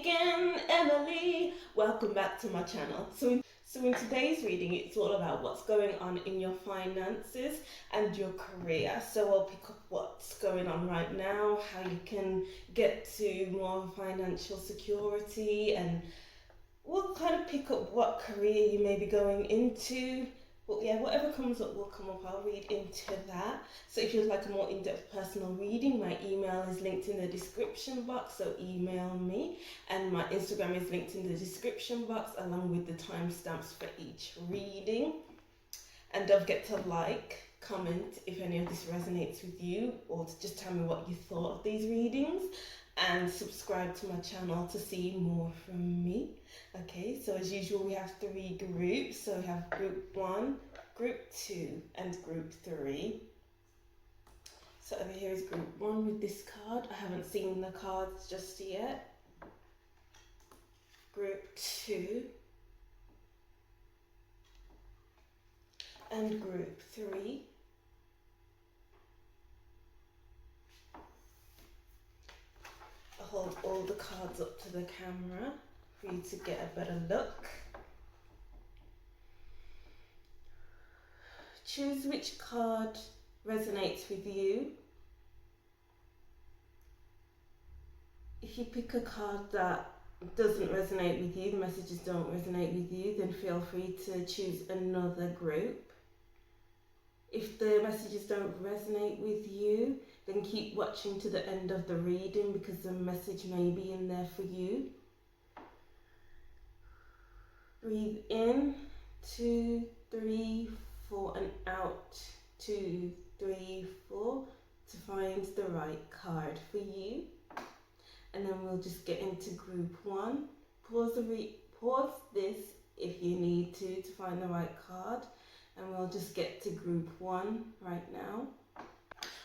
again, Emily. Welcome back to my channel. So in today's reading, it's all about what's going on in your finances and your career. So I'll pick up what's going on right now, how you can get to more financial security, and we'll kind of pick up what career you may be going into. But yeah, whatever comes up will come up. I'll read into that. So if you'd like a more in-depth personal reading, my email is linked in the description box, so email me. And my Instagram is linked in the description box along with the timestamps for each reading. And don't forget to like, comment if any of this resonates with you, or to just tell me what you thought of these readings. And subscribe to my channel to see more from me. Okay, so as usual, we have 3 groups. So we have group 1, group 2, and group 3. So over here is group 1 with this card. I haven't seen the cards just yet. Group 2. And group 3. Hold all the cards up to the camera for you to get a better look. Choose which card resonates with you. If you pick a card that doesn't resonate with you, the messages don't resonate with you, then feel free to choose another group. If the messages don't resonate with you, then keep watching to the end of the reading because the message may be in there for you. Breathe in, 2, 3, 4, and out, 2, 3, 4, to find the right card for you. And then we'll just get into group 1. Pause this if you need to find the right card. And we'll just get to group 1 right now.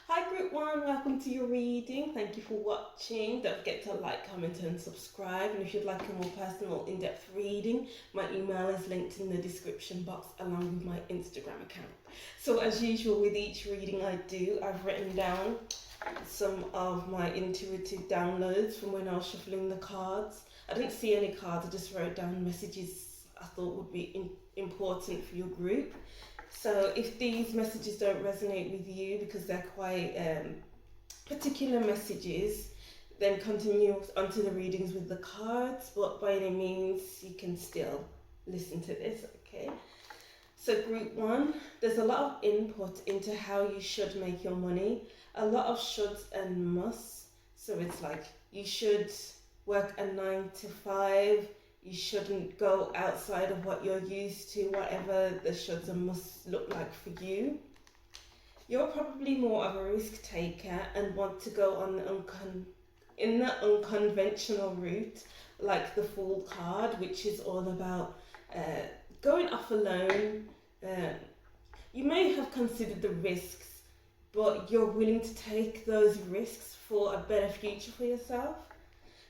Hi group 1, welcome to your reading. Thank you for watching. Don't forget to like, comment and subscribe. And if you'd like a more personal in-depth reading, my email is linked in the description box along with my Instagram account. So as usual with each reading I do, I've written down some of my intuitive downloads from when I was shuffling the cards. I didn't see any cards, I just wrote down messages I thought would be important for your group. So if these messages don't resonate with you because they're quite particular messages, then continue onto the readings with the cards, but by any means you can still listen to this, okay? So group 1, there's a lot of input into how you should make your money, a lot of shoulds and musts. So it's like you should work a 9 to 5, you shouldn't go outside of what you're used to, whatever the shoulds and musts look like for you. You're probably more of a risk taker and want to go on the unconventional route, like the Fool card, which is all about going off alone. You may have considered the risks, but you're willing to take those risks for a better future for yourself.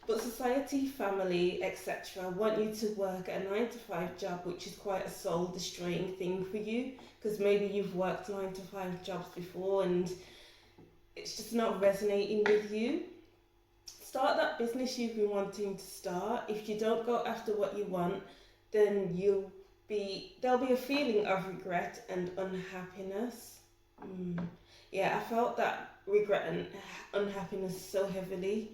But society, family, etc. want you to work a 9 to 5 job, which is quite a soul-destroying thing for you, because maybe you've worked 9 to 5 jobs before and it's just not resonating with you. Start that business you've been wanting to start. If you don't go after what you want, then there'll be a feeling of regret and unhappiness. Yeah, I felt that regret and unhappiness so heavily.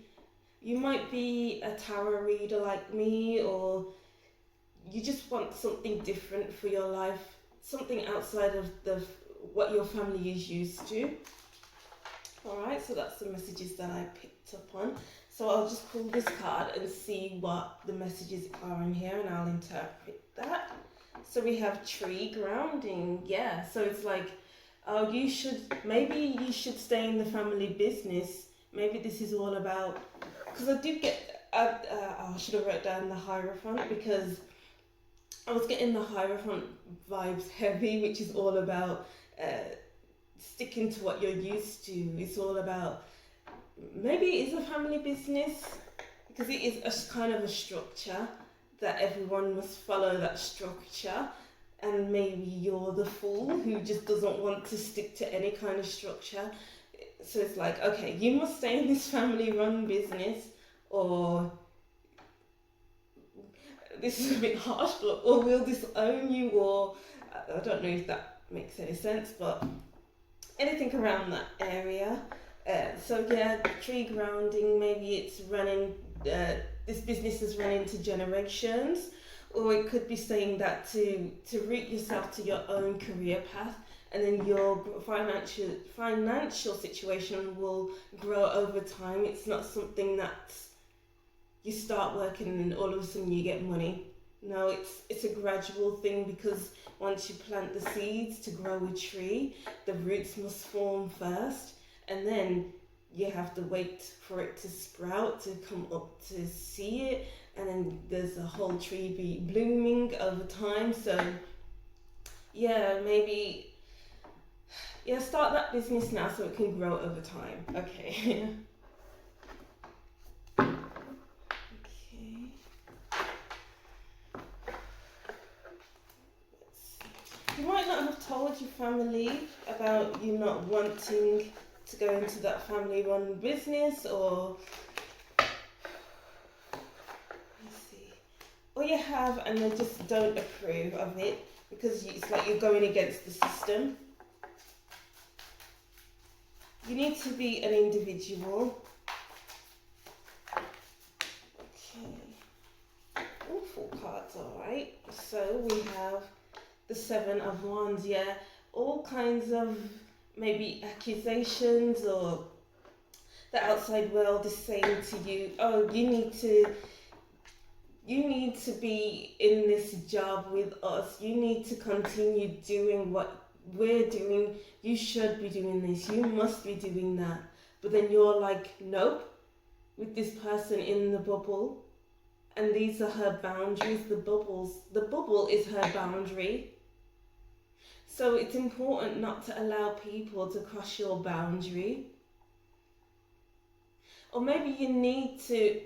You might be a tarot reader like me, or you just want something different for your life, something outside of what your family is used to. Alright, so that's the messages that I picked up on. So I'll just pull this card and see what the messages are in here, and I'll interpret that. So we have tree grounding. Yeah, so it's like, oh, maybe you should stay in the family business. Maybe this is all about, because I did get, I should have wrote down the Hierophant, because I was getting the Hierophant vibes heavy, which is all about sticking to what you're used to. It's all about, maybe it is a family business, because it is a kind of a structure that everyone must follow that structure. And maybe you're the fool who just doesn't want to stick to any kind of structure. So it's like, okay, you must stay in this family run business, or this is a bit harsh, or will disown you, or I don't know if that makes any sense, but anything around that area. So yeah, tree grounding, maybe it's running, this business is running to generations, or it could be saying that to root yourself to your own career path, and then your financial situation will grow over time. It's not something that you start working and all of a sudden you get money. No, it's a gradual thing, because once you plant the seeds to grow a tree, the roots must form first, and then you have to wait for it to sprout, to come up to see it, and then there's a whole tree be blooming over time. So yeah, maybe start that business now so it can grow over time. Okay. You might not have told your family about you not wanting to go into that family-run business, or or you have and they just don't approve of it, because it's like you're going against the system. You need to be an individual. Okay. All 4 cards, alright. So we have the 7 of Wands, yeah. All kinds of maybe accusations, or the outside world is saying to you, oh, you need to be in this job with us. You need to continue doing what we're doing. You should be doing this. You must be doing that. But then you're like, nope, with this person in the bubble. And these are her boundaries, the bubble is her boundary. So it's important not to allow people to cross your boundary. Or maybe you need to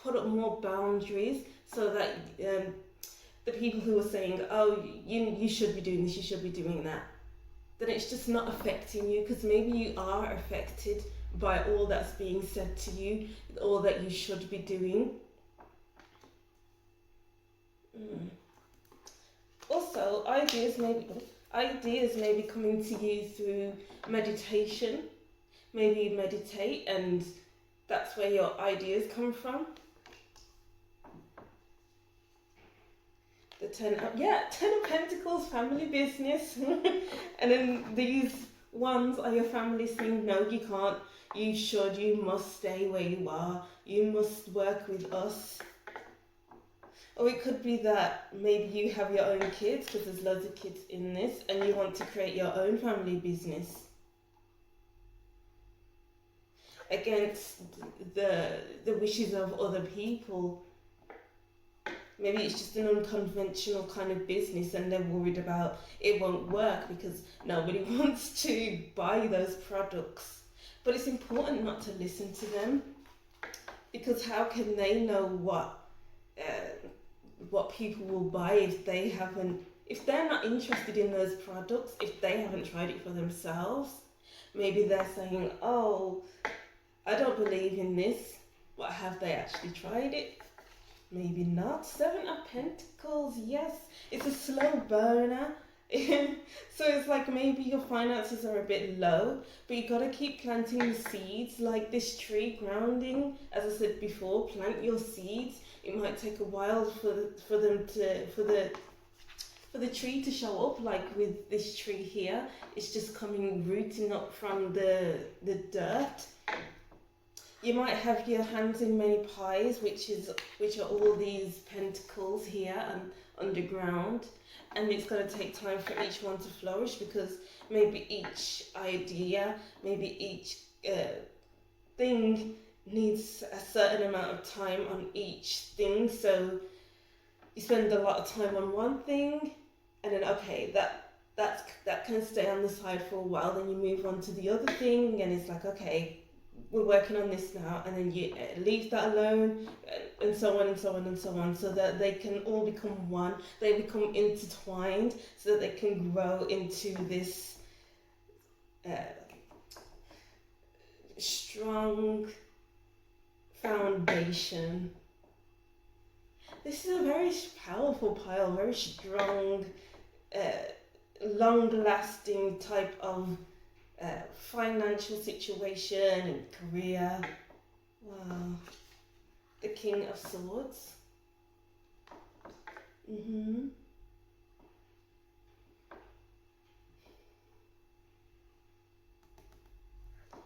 put up more boundaries, so that the people who are saying, oh, you should be doing this, you should be doing that, then it's just not affecting you, because maybe you are affected by all that's being said to you, all that you should be doing. Also, ideas may be coming to you through meditation. Maybe you meditate and that's where your ideas come from. The 10 of Pentacles, family business. And then these ones are your family saying, no, you can't, you should, you must stay where you are, you must work with us. Or it could be that maybe you have your own kids, because there's loads of kids in this, and you want to create your own family business against the wishes of other people. Maybe it's just an unconventional kind of business, and they're worried about it won't work because nobody wants to buy those products. But it's important not to listen to them, because how can they know what people will buy if they're not interested in those products, if they haven't tried it for themselves? Maybe they're saying, oh, I don't believe in this, but have they actually tried it? Maybe not. 7 of Pentacles, yes, it's a slow burner. So it's like maybe your finances are a bit low, but you gotta keep planting the seeds, like this tree grounding. As I said before, plant your seeds. It might take a while for the tree to show up. Like with this tree here, it's just rooting up from the dirt. You might have your hands in many pies, which are all these pentacles here and underground, and it's going to take time for each one to flourish, because maybe each idea, maybe each thing needs a certain amount of time on each thing. So you spend a lot of time on one thing, and then okay, that can stay on the side for a while, then you move on to the other thing, and it's like, okay, we're working on this now, and then you leave that alone, and so on and so on and so on, so that they can all become one. They become intertwined, so that they can grow into this strong foundation. This is a very powerful pile, very strong, long-lasting type of financial situation and career. Wow. The King of Swords.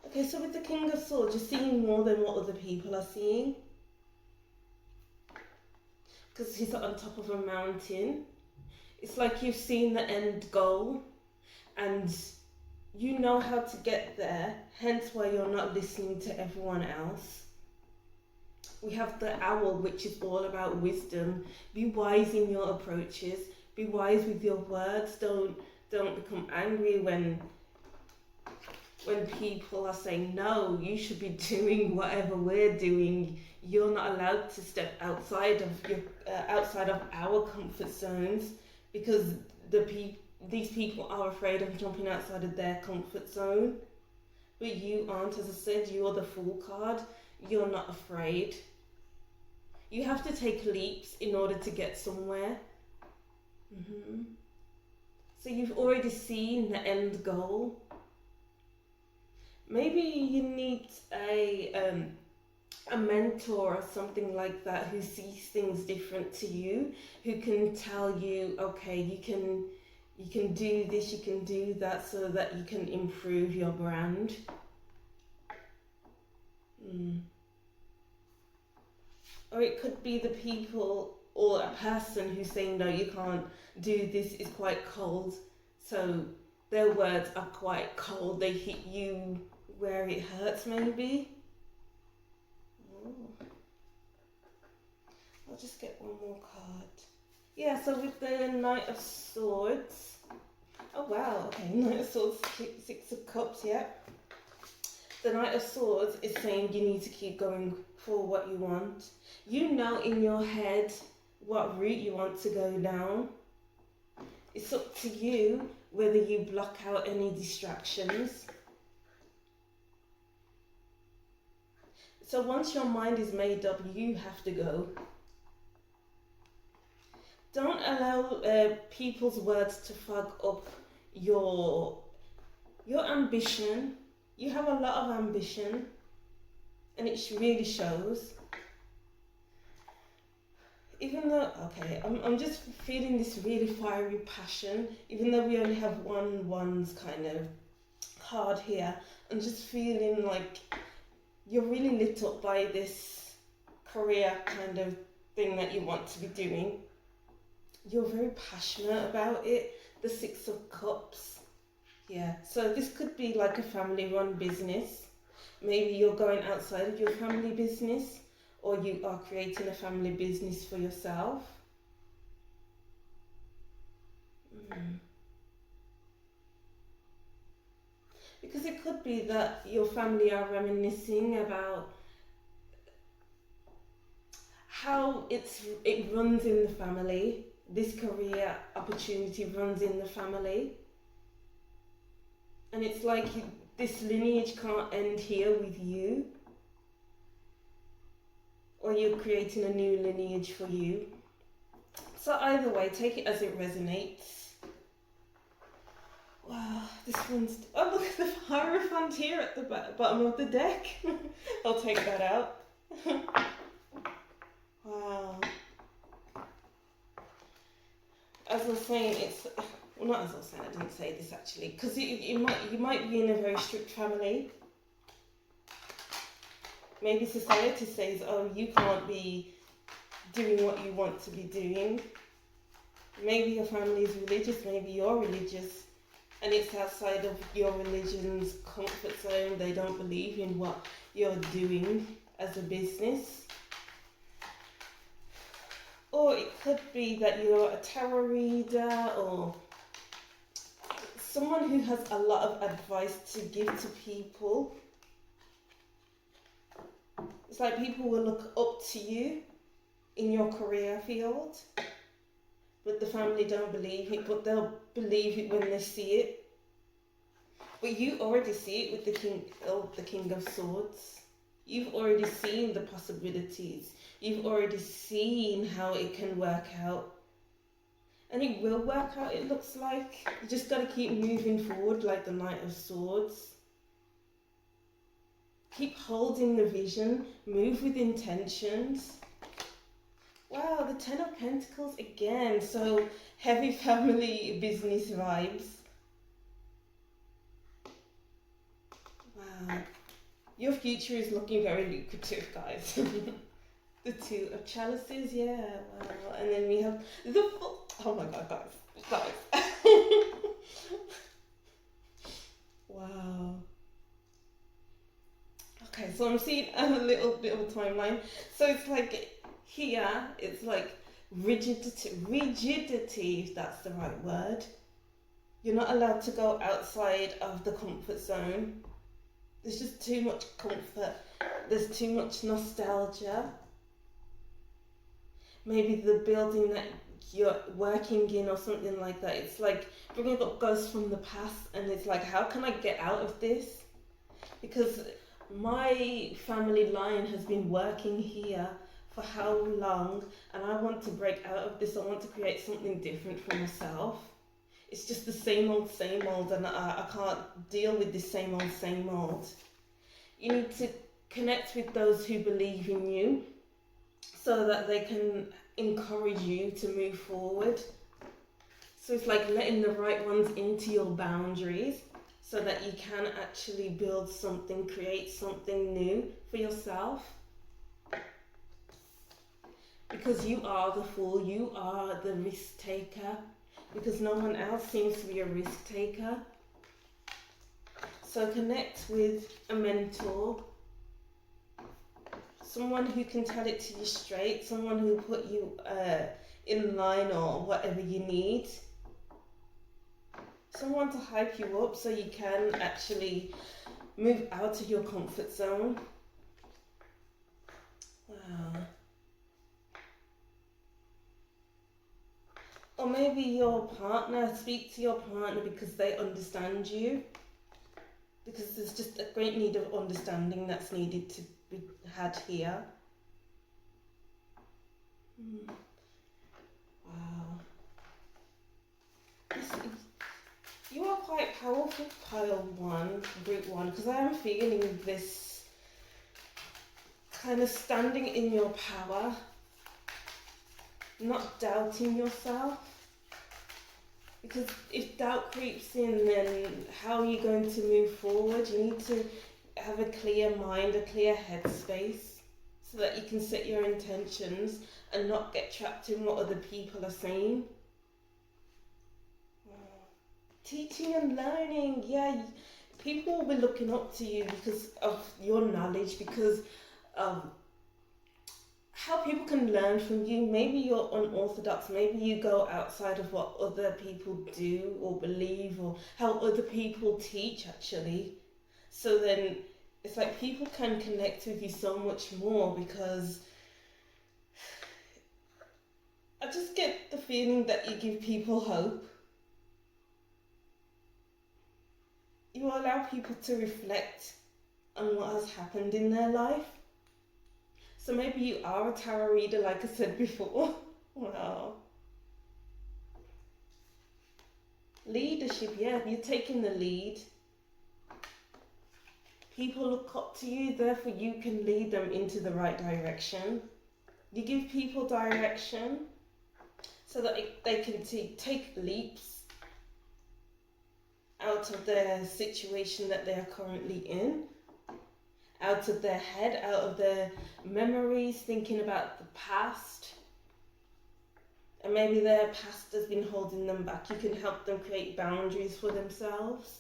Okay, so with the King of Swords, you're seeing more than what other people are seeing. Because he's on top of a mountain. It's like you've seen the end goal and you know how to get there, hence why you're not listening to everyone else. We have the owl, which is all about wisdom. Be wise in your approaches. Be wise with your words. Don't become angry when people are saying, no, you should be doing whatever we're doing. You're not allowed to step outside of our comfort zones, because these people are afraid of jumping outside of their comfort zone. But you aren't. As I said, you're the Fool card. You're not afraid. You have to take leaps in order to get somewhere. So you've already seen the end goal. Maybe you need a mentor or something like that who sees things different to you, who can tell you, okay, you can do this, you can do that, so that you can improve your brand. Or it could be the people or a person who's saying, no, you can't do this, is quite cold. So their words are quite cold. They hit you where it hurts, maybe. I'll just get one more card. Yeah, so with the Knight of Swords. Oh, wow. Okay, Knight of Swords, Six of Cups, yeah. The Knight of Swords is saying you need to keep going for what you want. You know in your head what route you want to go down. It's up to you whether you block out any distractions. So once your mind is made up, you have to go. Don't allow people's words to fog up your ambition. You have a lot of ambition, and it really shows. Even though, okay, I'm just feeling this really fiery passion, even though we only have one's kind of card here. I'm just feeling like you're really lit up by this career kind of thing that you want to be doing. You're very passionate about it. The Six of Cups. Yeah, so this could be like a family-run business. Maybe you're going outside of your family business, or you are creating a family business for yourself. Because it could be that your family are reminiscing about how it runs in the family. This career opportunity runs in the family. And it's like this lineage can't end here with you. Or you're creating a new lineage for you. So either way, take it as it resonates. Wow, this one's... Oh, look at the Hierophant here at the bottom of the deck. I'll take that out. Wow. As I was saying, it's... Well, not as I was saying, I didn't say this actually. Because you might be in a very strict family. Maybe society says, oh, you can't be doing what you want to be doing. Maybe your family is religious, maybe you're religious, and it's outside of your religion's comfort zone. They don't believe in what you're doing as a business. Or it could be that you're a tarot reader, or someone who has a lot of advice to give to people. It's like people will look up to you in your career field, but the family don't believe it, but they'll believe it when they see it. But you already see it with the King of Swords. You've already seen the possibilities. You've already seen how it can work out. And it will work out, it looks like. You just got to keep moving forward like the Knight of Swords. Keep holding the vision. Move with intentions. Wow, the Ten of Pentacles again. So heavy family business vibes. Wow. Your future is looking very lucrative, guys. The Two of Chalices, yeah, wow. And then we have the oh my god, guys. Wow. Okay, so I'm seeing a little bit of a timeline. So it's like here, it's like rigidity, if that's the right word. You're not allowed to go outside of the comfort zone. There's just too much comfort. There's too much nostalgia. Maybe the building that you're working in or something like that. It's like bringing up ghosts from the past, and it's like, how can I get out of this? Because my family line has been working here for how long, and I want to break out of this. I want to create something different for myself. It's just the same old, and I can't deal with this same old. You need to connect with those who believe in you so that they can encourage you to move forward. So it's like letting the right ones into your boundaries so that you can actually build something, create something new for yourself. Because you are the fool, you are the risk taker. Because no one else seems to be a risk taker. So connect with a mentor, someone who can tell it to you straight, someone who will put you in line or whatever you need. Someone to hype you up so you can actually move out of your comfort zone. Wow. Or maybe your partner, speak to your partner because they understand you. Because there's just a great need of understanding that's needed to be had here. Wow. You are quite powerful, group one, because I am feeling this kind of standing in your power, not doubting yourself. Because if doubt creeps in, then how are you going to move forward? You need to have a clear mind, a clear headspace, so that you can set your intentions and not get trapped in what other people are saying. Teaching and learning, yeah. People will be looking up to you because of your knowledge, because of how people can learn from you. Maybe you're unorthodox, maybe you go outside of what other people do or believe, or how other people teach actually. So then it's like people can connect with you so much more, because I just get the feeling that you give people hope. You allow people to reflect on what has happened in their life. So maybe you are a tarot reader, like I said before. Wow. Leadership, yeah, you're taking the lead. People look up to you, therefore you can lead them into the right direction. You give people direction so that they can take leaps out of their situation that they are currently in. Out of their head, out of their memories, thinking about the past. And maybe their past has been holding them back. You can help them create boundaries for themselves.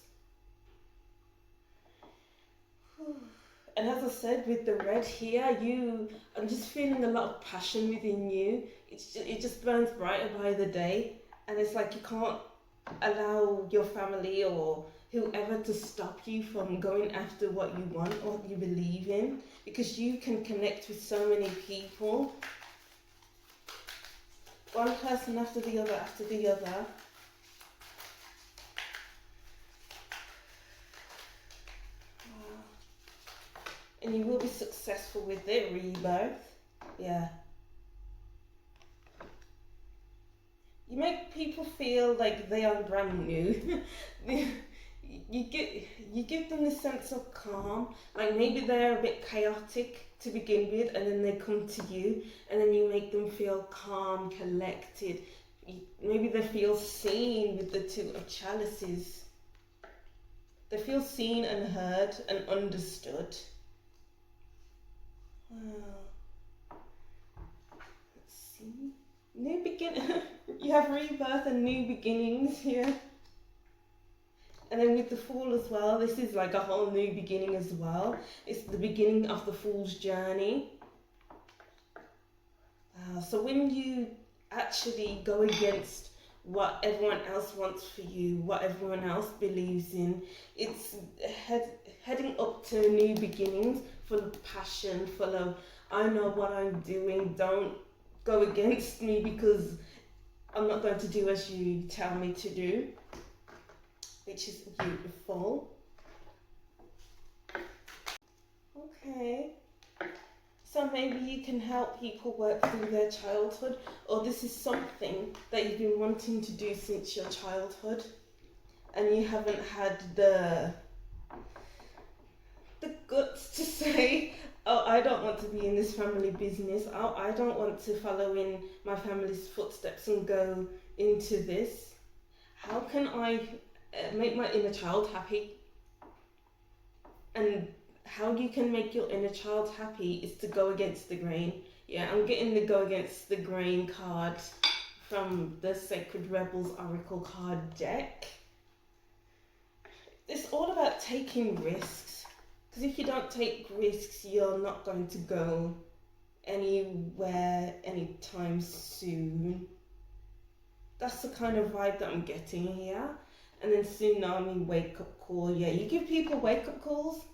And as I said, with the red here, I'm just feeling a lot of passion within you. It just burns brighter by the day. And it's like you can't allow your family or whoever to stop you from going after what you want or what you believe in, because you can connect with so many people, one person after the other. and you will be successful with it. Rebirth. Yeah. You make people feel like they are brand new. you give them this sense of calm. Like maybe they're a bit chaotic to begin with, and then they come to you, and then you make them feel calm, collected. Maybe they feel seen with the Two of Chalices. They feel seen and heard and understood. Wow. Let's see. New begin. You have rebirth and new beginnings here. And then with the Fool as well, this is like a whole new beginning as well. It's the beginning of the Fool's journey. So when you actually go against what everyone else wants for you, what everyone else believes in, it's heading up to new beginnings, full of passion, full of, I know what I'm doing, don't go against me because I'm not going to do as you tell me to do, which is beautiful. Okay. So maybe you can help people work through their childhood, or this is something that you've been wanting to do since your childhood, and you haven't had the guts to say, oh, I don't want to be in this family business, oh, I don't want to follow in my family's footsteps and go into this. How can I make my inner child happy? And how you can make your inner child happy is to go against the grain. Yeah, I'm getting the go against the grain card from the Sacred Rebels Oracle card deck. It's all about taking risks. Because if you don't take risks, you're not going to go anywhere anytime soon. That's the kind of vibe that I'm getting here. And then tsunami wake up call. Yeah, you give people wake up calls.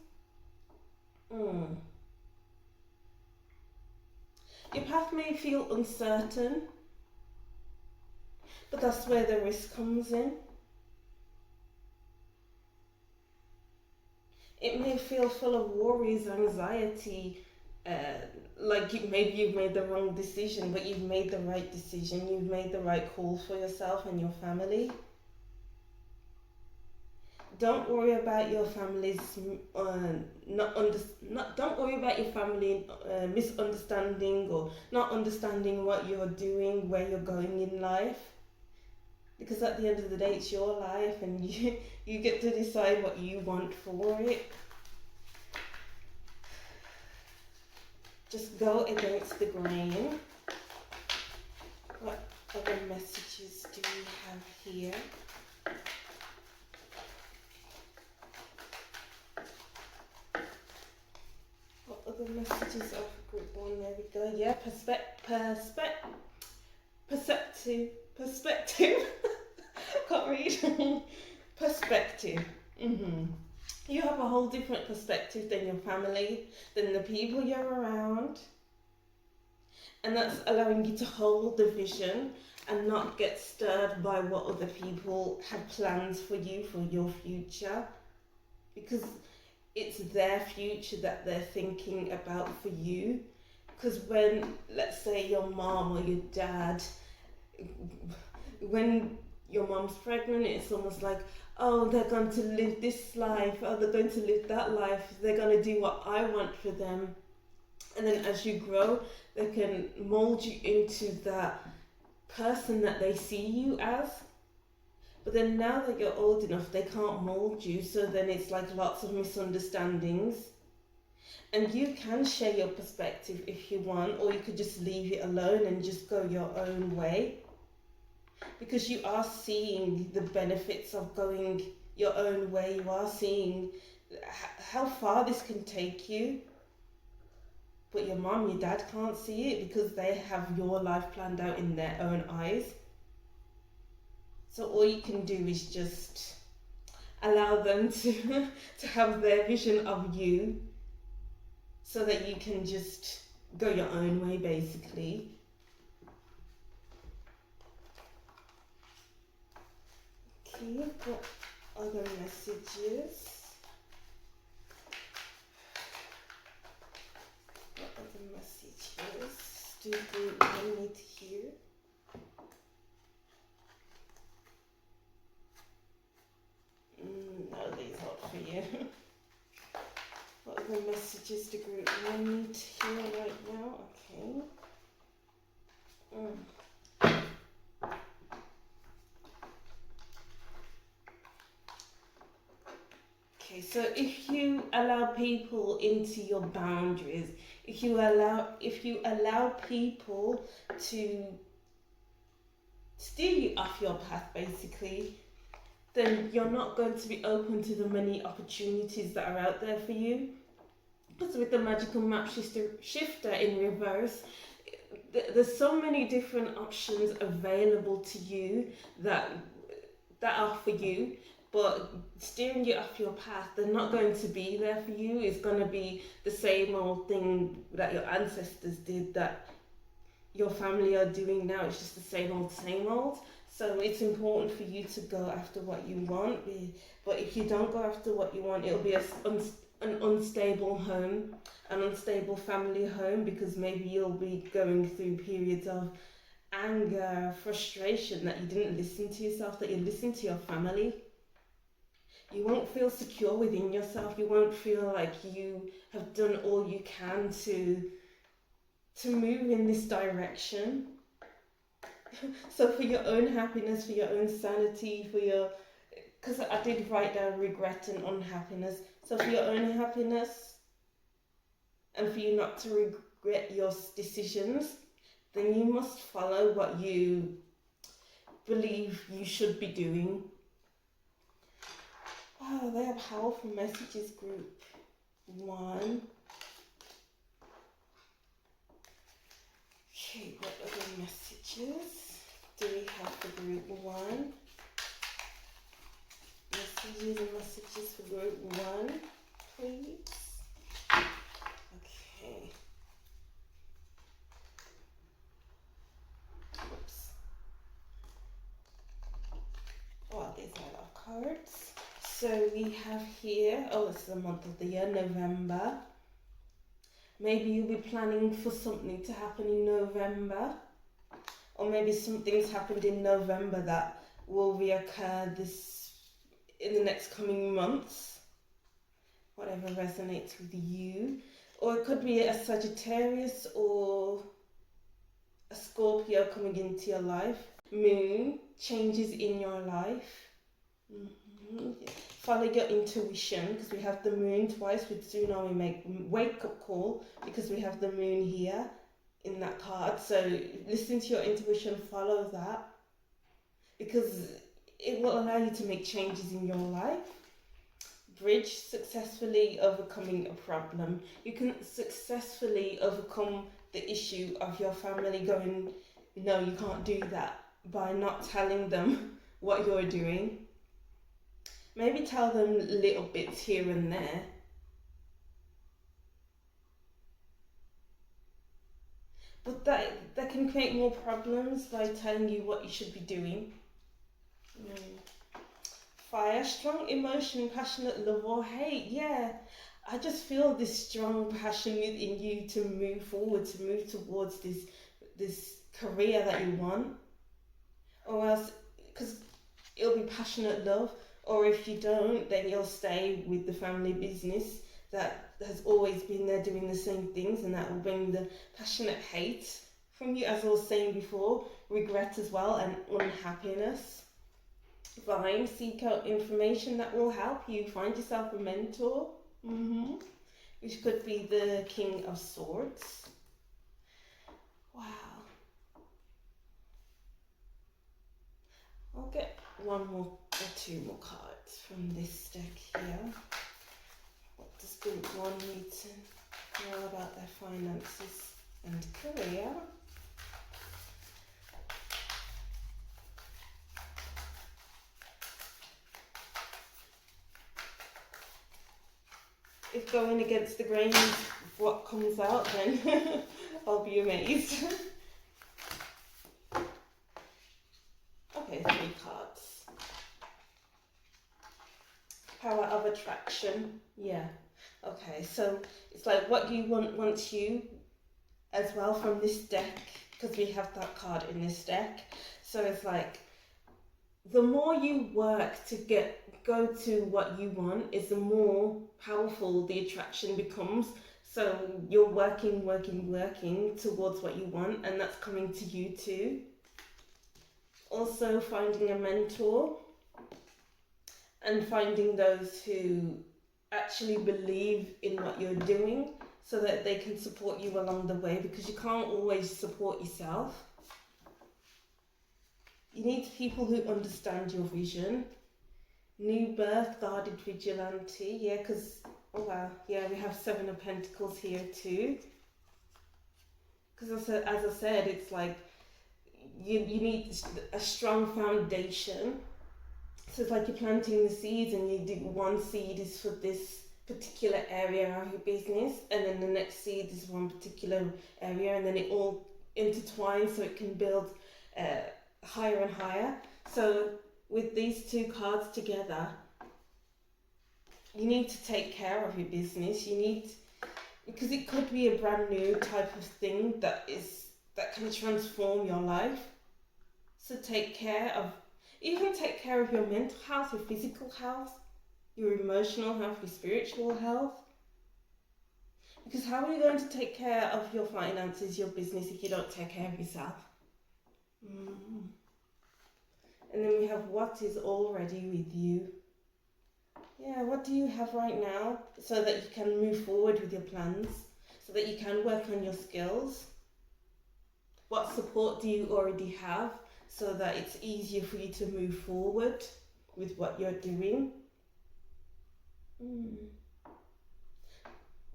Your path may feel uncertain, but that's where the risk comes in. It may feel full of worries, anxiety, like maybe you've made the wrong decision, but you've made the right decision. You've made the right call for yourself and your family. Don't worry about your family's don't worry about your family misunderstanding or not understanding what you're doing, where you're going in life. Because at the end of the day, it's your life, and you get to decide what you want for it. Just go against the grain. What other messages do we have here? Other messages of group one, there we go. Yeah, perceptive. Can't read. Perspective. You have a whole different perspective than your family, than the people you're around, and that's allowing you to hold the vision and not get stirred by what other people have plans for you, for your future, because it's their future that they're thinking about for you. Because when, let's say, your mom or your dad, when your mom's pregnant, it's almost like, oh, they're going to live this life, oh, they're going to live that life, they're going to do what I want for them. And then as you grow, they can mold you into that person that they see you as. But then now that you're old enough, they can't mold you, so then it's like lots of misunderstandings. And you can share your perspective if you want, or you could just leave it alone and just go your own way. Because you are seeing the benefits of going your own way. You are seeing how far this can take you. But your mom, your dad can't see it because they have your life planned out in their own eyes. So all you can do is just allow them to have their vision of you, so that you can just go your own way, basically. Okay, what other messages? messages do group one need to hear? No, these aren't for you. What are the messages do group one need to hear right now? Okay. Okay, so if you allow people into your boundaries, if you allow people to steer you off your path, basically, then you're not going to be open to the many opportunities that are out there for you. Because with the magical map shifter in reverse, there's so many different options available to you that are for you, but steering you off your path, they're not going to be there for you. It's going to be the same old thing that your ancestors did, that your family are doing now. It's just the same old. So it's important for you to go after what you want. But if you don't go after what you want, it'll be an unstable home, an unstable family home, because maybe you'll be going through periods of anger, frustration, that you didn't listen to yourself, that you listened to your family. You won't feel secure within yourself. You won't feel like you have done all you can to move in this direction. So for your own happiness, for your own sanity, because I did write down regret and unhappiness. So for your own happiness, and for you not to regret your decisions, then you must follow what you believe you should be doing. Wow, they are powerful messages, group one. Okay, what other messages do we have for group one? Messages for group one, please. Okay. Oops. Well, these are our cards. So we have here, this is the month of the year, November. Maybe you'll be planning for something to happen in November, or maybe something's happened in November that will reoccur in the next coming months, whatever resonates with you. Or it could be a Sagittarius or a Scorpio coming into your life. Moon, changes in your life. Follow your intuition, because we have the moon twice with tsunami. Make wake up call, because we have the moon here in that card. So listen to your intuition, follow that, because it will allow you to make changes in your life. Bridge, successfully overcoming a problem. You can successfully overcome the issue of your family going, no, you can't do that, by not telling them what you're doing. Maybe tell them little bits here and there. But that can create more problems by telling you what you should be doing. Fire, strong emotion, passionate love or hate. Yeah, I just feel this strong passion within you to move forward, to move towards this career that you want. Or else, because it'll be passionate love. Or if you don't, then you'll stay with the family business that has always been there doing the same things, and that will bring the passionate hate from you, as I was saying before, regret as well, and unhappiness. Vine, seek out information that will help you. Find yourself a mentor, which could be the King of Swords. Wow. I'll get one more or two more cards from this deck here. What does group one need to know about their finances and career? If going against the grain is what comes out, then I'll be amazed. Okay, 3 cards. Power of attraction. Yeah. Okay, so it's like what you want wants you. as well from this deck, because we have that card in this deck. So it's like, the more you work to go to what you want, is the more powerful the attraction becomes. So you're working towards what you want, and that's coming to you too. Also finding a mentor and finding those who actually believe in what you're doing, so that they can support you along the way, because you can't always support yourself. You need people who understand your vision. New birth, guarded vigilante, yeah, because, oh wow, yeah, we have Seven of Pentacles here too. Because as I said, it's like, you need a strong foundation. So it's like you're planting the seeds, and you do one seed is for this particular area of your business, and then the next seed is one particular area, and then it all intertwines so it can build higher and higher. So with these two cards together, you need to take care of your business. You need, because it could be a brand new type of thing that can transform your life. So take care of your mental health, your physical health, your emotional health, your spiritual health. Because how are you going to take care of your finances, your business, if you don't take care of yourself? And then we have what is already with you. Yeah, what do you have right now, so that you can move forward with your plans, so that you can work on your skills? What support do you already have, so that it's easier for you to move forward with what you're doing?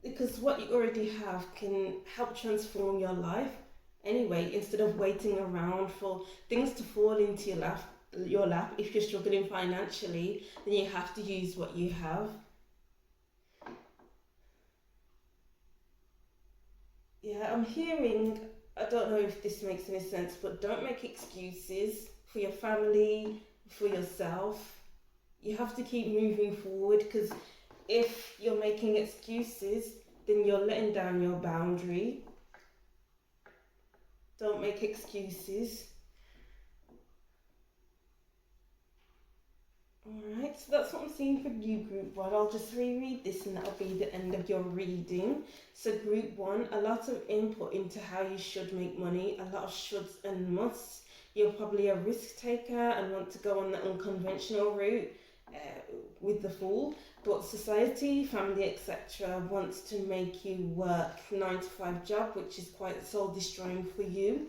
Because what you already have can help transform your life anyway, instead of waiting around for things to fall into your lap. If you're struggling financially, then you have to use what you have. Yeah, I'm hearing, I don't know if this makes any sense, but don't make excuses for your family, for yourself. You have to keep moving forward, because if you're making excuses, then you're letting down your boundary. Don't make excuses. Alright, so that's what I'm seeing for you, Group 1. I'll just reread this, and that'll be the end of your reading. So Group 1, a lot of input into how you should make money, a lot of shoulds and musts. You're probably a risk taker and want to go on the unconventional route with the Fool. But society, family, etc. wants to make you work 9-to-5 job, which is quite soul destroying for you.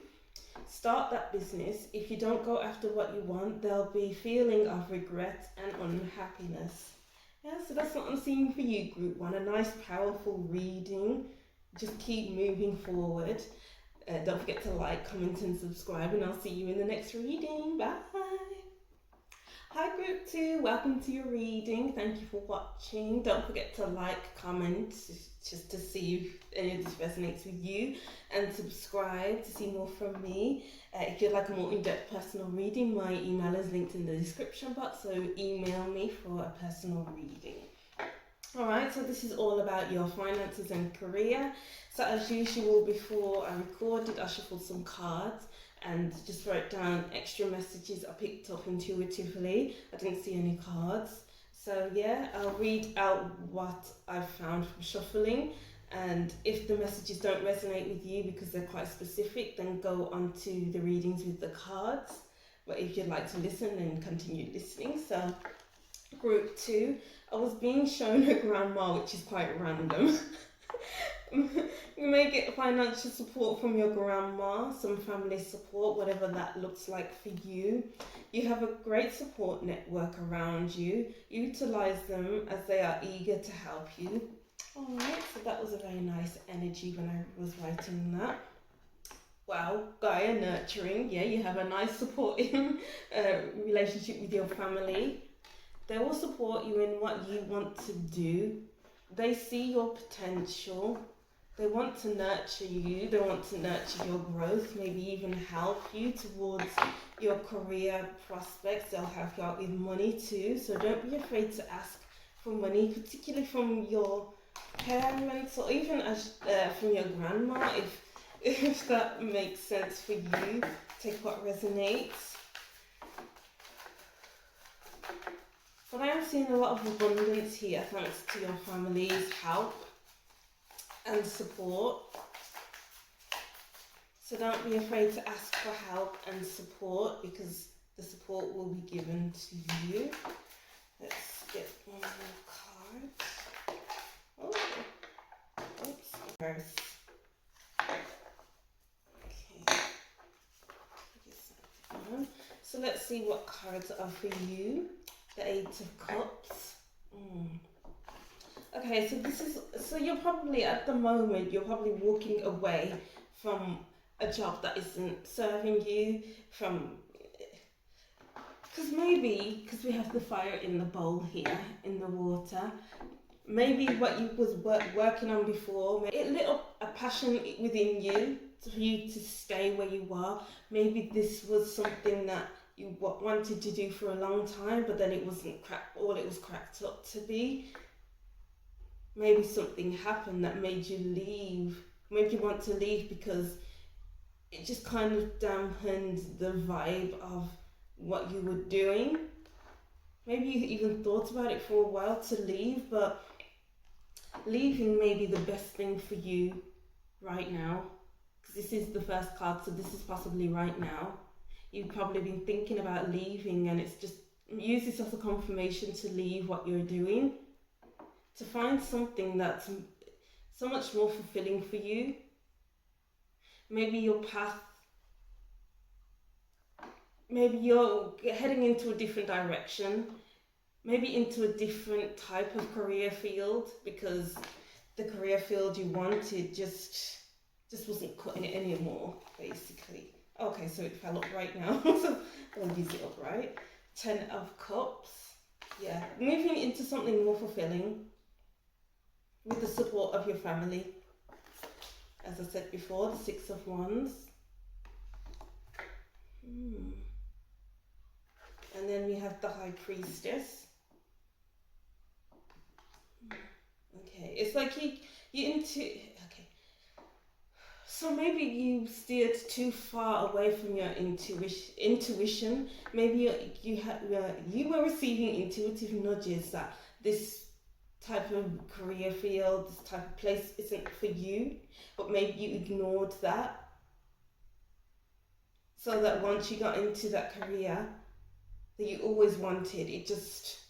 Start that business. If you don't go after what you want, there'll be feeling of regret and unhappiness. Yeah, so that's what I'm seeing for you, Group 1. A nice, powerful reading. Just keep moving forward. Don't forget to like, comment and subscribe, and I'll see you in the next reading. Bye! Hi Group 2, welcome to your reading. Thank you for watching. Don't forget to like, comment, just to see if any of this resonates with you, and subscribe to see more from me. If you'd like a more in-depth personal reading, my email is linked in the description box, so email me for a personal reading. Alright, so this is all about your finances and career. So as usual, before I recorded, I shuffled some cards and just wrote down extra messages I picked up intuitively. I didn't see any cards. So yeah, I'll read out what I've found from shuffling, and if the messages don't resonate with you because they're quite specific, then go on to the readings with the cards. But if you'd like to listen, then continue listening. So Group 2, I was being shown a grandma, which is quite random. You may get financial support from your grandma, some family support, whatever that looks like for you. You have a great support network around you. Utilize them, as they are eager to help you. Alright, so that was a very nice energy when I was writing that. Wow, Gaia, nurturing. Yeah, you have a nice supporting relationship with your family. They will support you in what you want to do. They see your potential. They want to nurture you. They want to nurture your growth, maybe even help you towards your career prospects. They'll help you out with money too. So don't be afraid to ask for money, particularly from your parents, or even from your grandma. if that makes sense for you. Take what resonates. But I am seeing a lot of abundance here thanks to your family's help and support. So don't be afraid to ask for help and support, because the support will be given to you. Let's get one more card. Oh, oops, reverse. Okay. So let's see what cards are for you. The Eight of Cups. Okay, so you're probably, at the moment, you're probably walking away from a job that isn't serving you, because we have the fire in the bowl here, in the water. Maybe what you was working on before, it lit up a passion within you for you to stay where you are. Maybe this was something that you wanted to do for a long time, but then it wasn't all it was cracked up to be. Maybe something happened that made you want to leave, because it just kind of dampened the vibe of what you were doing. Maybe you even thought about it for a while to leave, but leaving may be the best thing for you right now, because this is the first card, so this is possibly right now. You've probably been thinking about leaving, and it's just, use this as a confirmation to leave what you're doing, to find something that's so much more fulfilling for you. Maybe your path, maybe you're heading into a different direction, maybe into a different type of career field, because the career field you wanted just wasn't cutting it anymore, basically. Okay, so it fell up right now, so I'll use it up, right? 10 of Cups. Yeah, moving into something more fulfilling with the support of your family. As I said before, the 6 of Wands. And then we have the High Priestess. Okay, it's like you into, okay. So maybe you steered too far away from your intuition. Maybe you were receiving intuitive nudges that this type of career field, this type of place isn't for you, but maybe you ignored that. So that once you got into that career that you always wanted, it just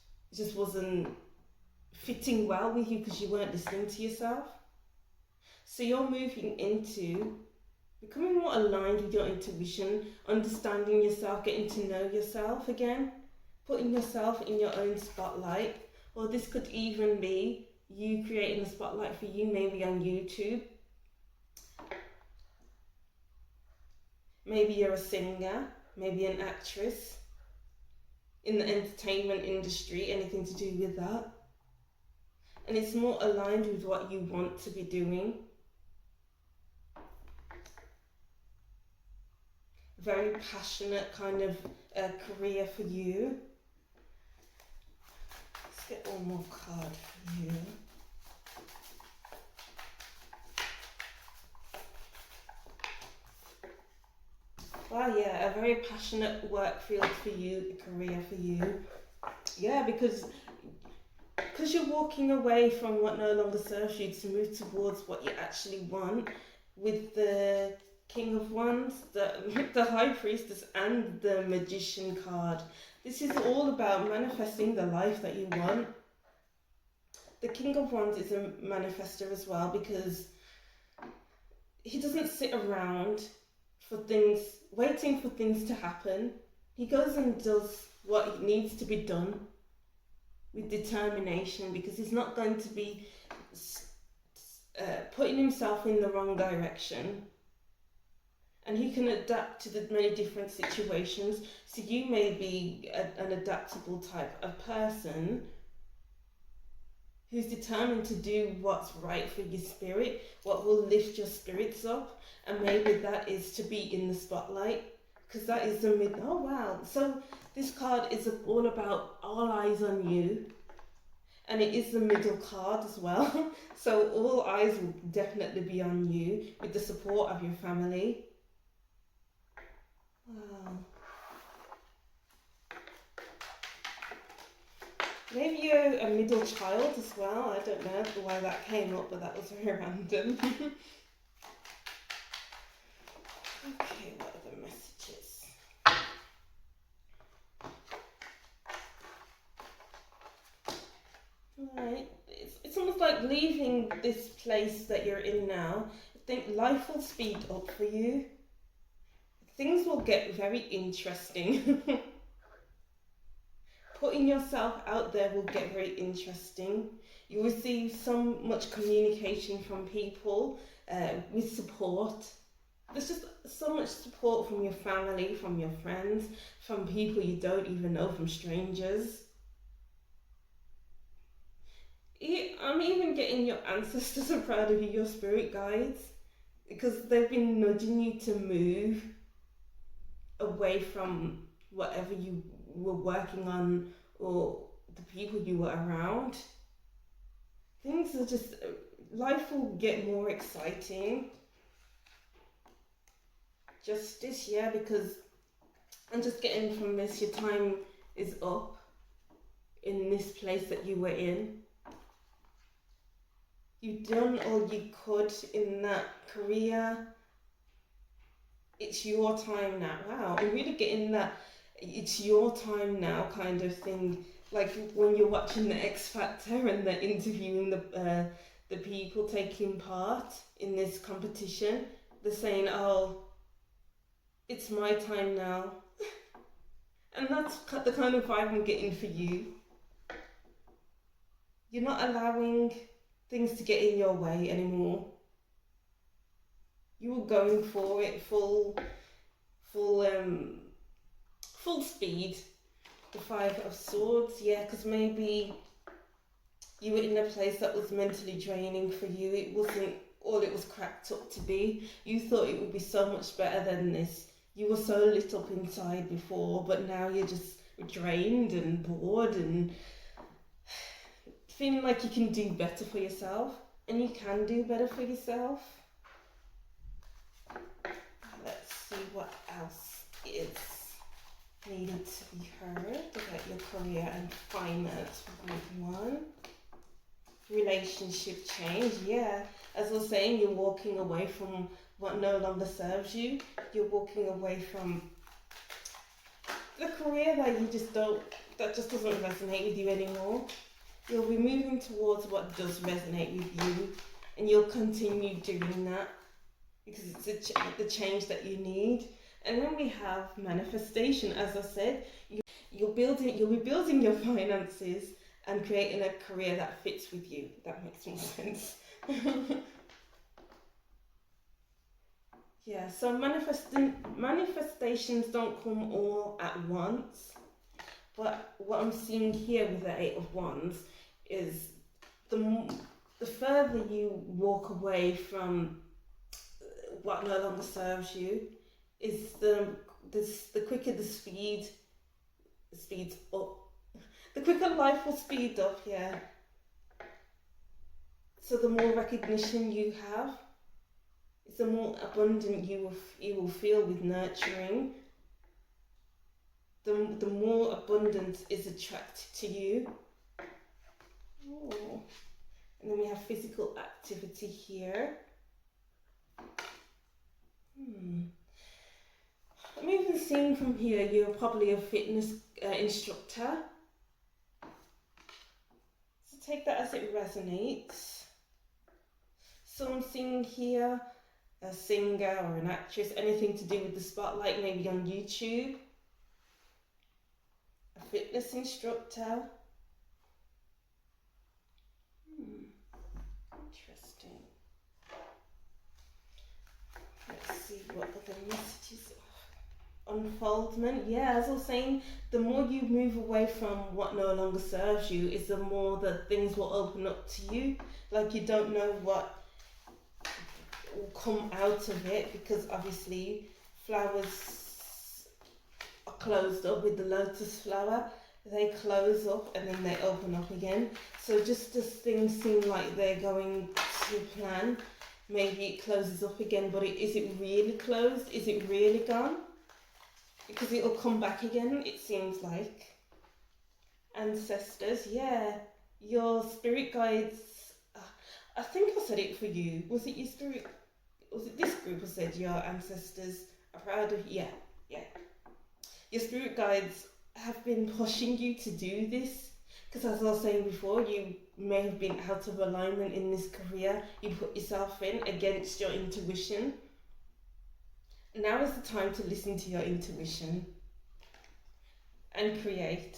wasn't fitting well with you, because you weren't listening to yourself. So you're moving into becoming more aligned with your intuition, understanding yourself, getting to know yourself again, putting yourself in your own spotlight. Or this could even be you creating a spotlight for you, maybe on YouTube. Maybe you're a singer, maybe an actress in the entertainment industry, anything to do with that. And it's more aligned with what you want to be doing. Very passionate kind of career for you. Let's get one more card for you. Wow, yeah, a very passionate work field for you, a career for you. Yeah, because you're walking away from what no longer serves you to move towards what you actually want, with the King of Wands, the High Priestess, and the Magician card. This is all about manifesting the life that you want. The King of Wands is a manifester as well, because he doesn't sit around for things, waiting for things to happen. He goes and does what needs to be done with determination, because he's not going to be putting himself in the wrong direction. And he can adapt to the many different situations. So you may be an adaptable type of person who's determined to do what's right for your spirit, what will lift your spirits up. And maybe that is to be in the spotlight, because that is the oh wow. So this card is all about all eyes on you. And it is the middle card as well. So all eyes will definitely be on you with the support of your family. Wow. Maybe you're a middle child as well. I don't know why that came up, but that was very random. Okay, what are the messages? Right, it's almost like leaving this place that you're in now. I think life will speed up for you. Things will get very interesting. Putting yourself out there will get very interesting. You receive so much communication from people with support. There's just so much support from your family, from your friends, from people you don't even know, from strangers. I'm even getting your ancestors are proud of you, your spirit guides, because they've been nudging you to move away from whatever you were working on or the people you were around. Things are just, life will get more exciting. Justice, yeah, because I'm just getting from this, your time is up in this place that you were in. You've done all you could in that career. It's your time now. Wow, I'm really getting that it's your time now kind of thing. Like when you're watching the X Factor and they're interviewing the people taking part in this competition, they're saying, "Oh, it's my time now," and that's the kind of vibe I'm getting for you. You're not allowing things to get in your way anymore. You were going for it full speed. The Five of Swords, yeah, because maybe you were in a place that was mentally draining for you. It wasn't all it was cracked up to be. You thought it would be so much better than this. You were so lit up inside before, but now you're just drained and bored and feeling like you can do better for yourself. And you can do better for yourself. Let's see what else is needed to be heard about your career and finance for group 1. Relationship change, yeah. As I was saying, you're walking away from what no longer serves you. You're walking away from the career that that just doesn't resonate with you anymore. You'll be moving towards what does resonate with you, and you'll continue doing that because it's the change that you need. And then we have manifestation. As I said, you'll be building your finances and creating a career that fits with you. That makes more sense. Yeah, so manifestations don't come all at once. But what I'm seeing here with the 8 of Wands is the further you walk away from what no longer serves you, is the quicker the speeds up. The quicker life will speed up, yeah. So the more recognition you have, it's the more abundant you will feel with nurturing. The more abundance is attracted to you. Ooh. And then we have physical activity here. I'm even seeing from here you're probably a fitness instructor. So take that as it resonates. So I'm seeing here a singer or an actress, anything to do with the spotlight, maybe on YouTube. A fitness instructor. Interesting. Let's see what other messages. Unfoldment, yeah, as I was saying, the more you move away from what no longer serves you, is the more that things will open up to you. Like you don't know what will come out of it, because obviously flowers are closed up with the lotus flower. they close up and then they open up again. So just as things seem like they're going to plan, maybe it closes up again, but is it really closed? Is it really gone? Because it'll come back again, it seems like. Ancestors, yeah. Your spirit guides, I think I said it for you. Was it your spirit? Was it this group who said your ancestors are proud of you? Yeah. Your spirit guides have been pushing you to do this. Because as I was saying before, you may have been out of alignment in this career you put yourself in against your intuition. Now is the time to listen to your intuition and create.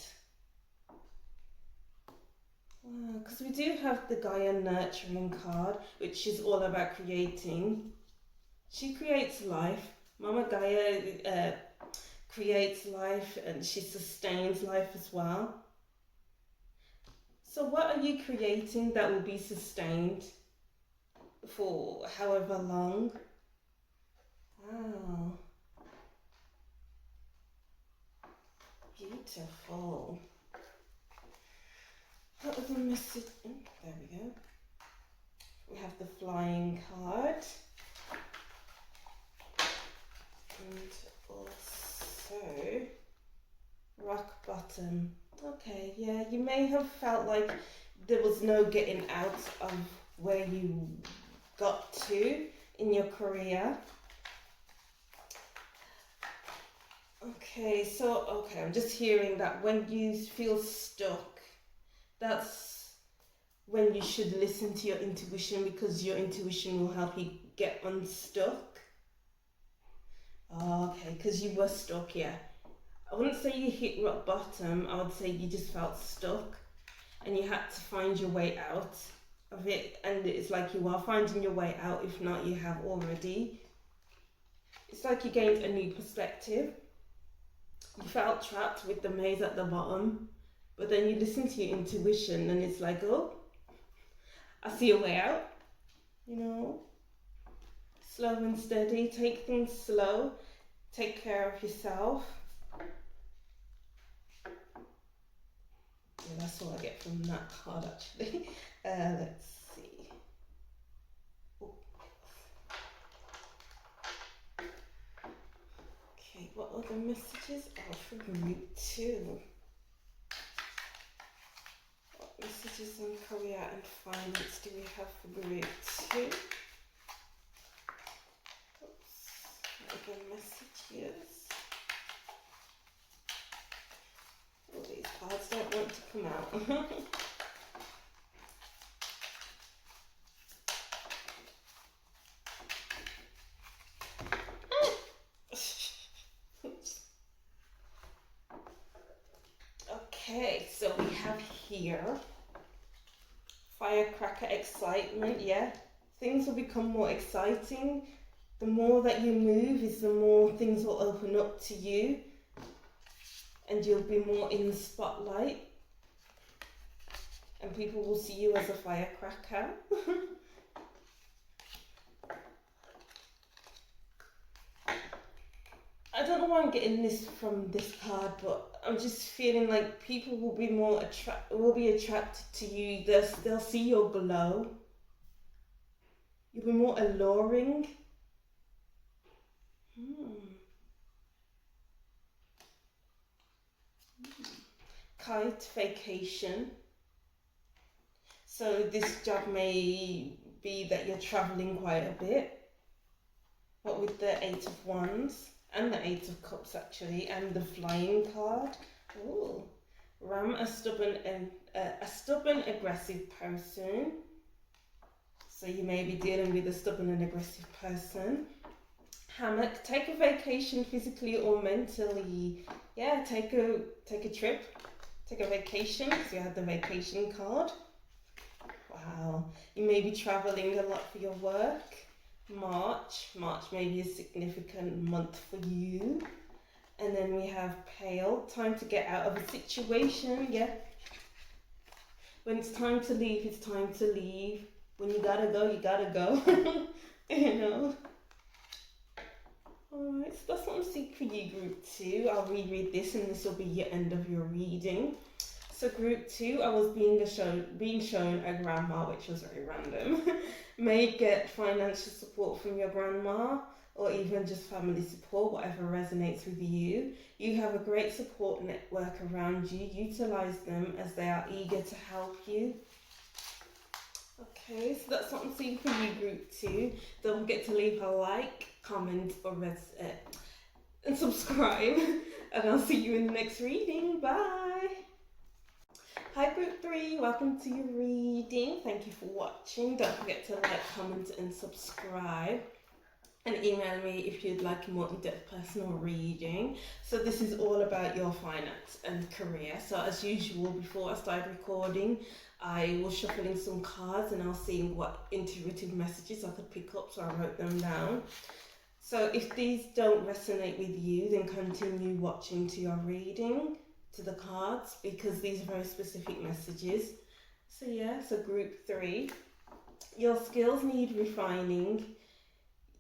Wow, because we do have the Gaia Nurturing card, which is all about creating. She creates life. Mama Gaia creates life and she sustains life as well. So what are you creating that will be sustained for however long? Wow. Beautiful. What was the message? Oh, there we go. We have the flying card. And also rock bottom. Okay, yeah, you may have felt like there was no getting out of where you got to in your career. Okay, I'm just hearing that when you feel stuck, that's when you should listen to your intuition, because your intuition will help you get unstuck. Okay, because you were stuck, yeah. I wouldn't say you hit rock bottom, I would say you just felt stuck and you had to find your way out of it, and it's like you are finding your way out, if not you have already. It's like you gained a new perspective. You felt trapped with the maze at the bottom, but then you listen to your intuition and it's like, oh, I see a way out, you know. Slow and steady, take things slow, take care of yourself. Yeah, that's all I get from that card actually. Let's see. Oh. Okay, what other messages are for group 2? What messages on career and finance do we have for group 2? Oops, other messages. All these cards don't want to come out. Okay, so we have here firecracker excitement, yeah. Things will become more exciting. The more that you move is the more things will open up to you and you'll be more in the spotlight and people will see you as a firecracker. I don't know why I'm getting this from this card, but I'm just feeling like people will be more attracted to you. They'll see your glow. You'll be more alluring. Kite vacation. So this job may be that you're traveling quite a bit. What with the 8 of Wands and the 8 of Cups actually, and the flying card. Ooh. Ram, a stubborn aggressive person. So you may be dealing with a stubborn and aggressive person. Hammock, take a vacation physically or mentally. Yeah, take a trip, take a vacation, because you had the vacation card. Wow, you may be traveling a lot for your work. March may be a significant month for you. And then we have Pale, time to get out of a situation, yeah. When it's time to leave, it's time to leave. When you gotta go, you gotta go, you know. Alright, so that's what I'm seeing for you, Group 2. I'll reread this and this will be your end of your reading. So Group 2, I was being shown a grandma, which was very random. May get financial support from your grandma or even just family support, whatever resonates with you. You have a great support network around you. Utilize them as they are eager to help you. Okay, so that's what I'm seeing for you, Group 2. Don't forget to leave a like, comment, or and subscribe. And I'll see you in the next reading. Bye! Hi, Group 3. Welcome to your reading. Thank you for watching. Don't forget to like, comment, and subscribe. And email me if you'd like a more in-depth personal reading. So this is all about your finance and career. So as usual, before I start recording, I was shuffling some cards and I was seeing what intuitive messages I could pick up, so I wrote them down. So if these don't resonate with you, then continue watching to your reading, to the cards, because these are very specific messages. So yeah, so Group 3, your skills need refining.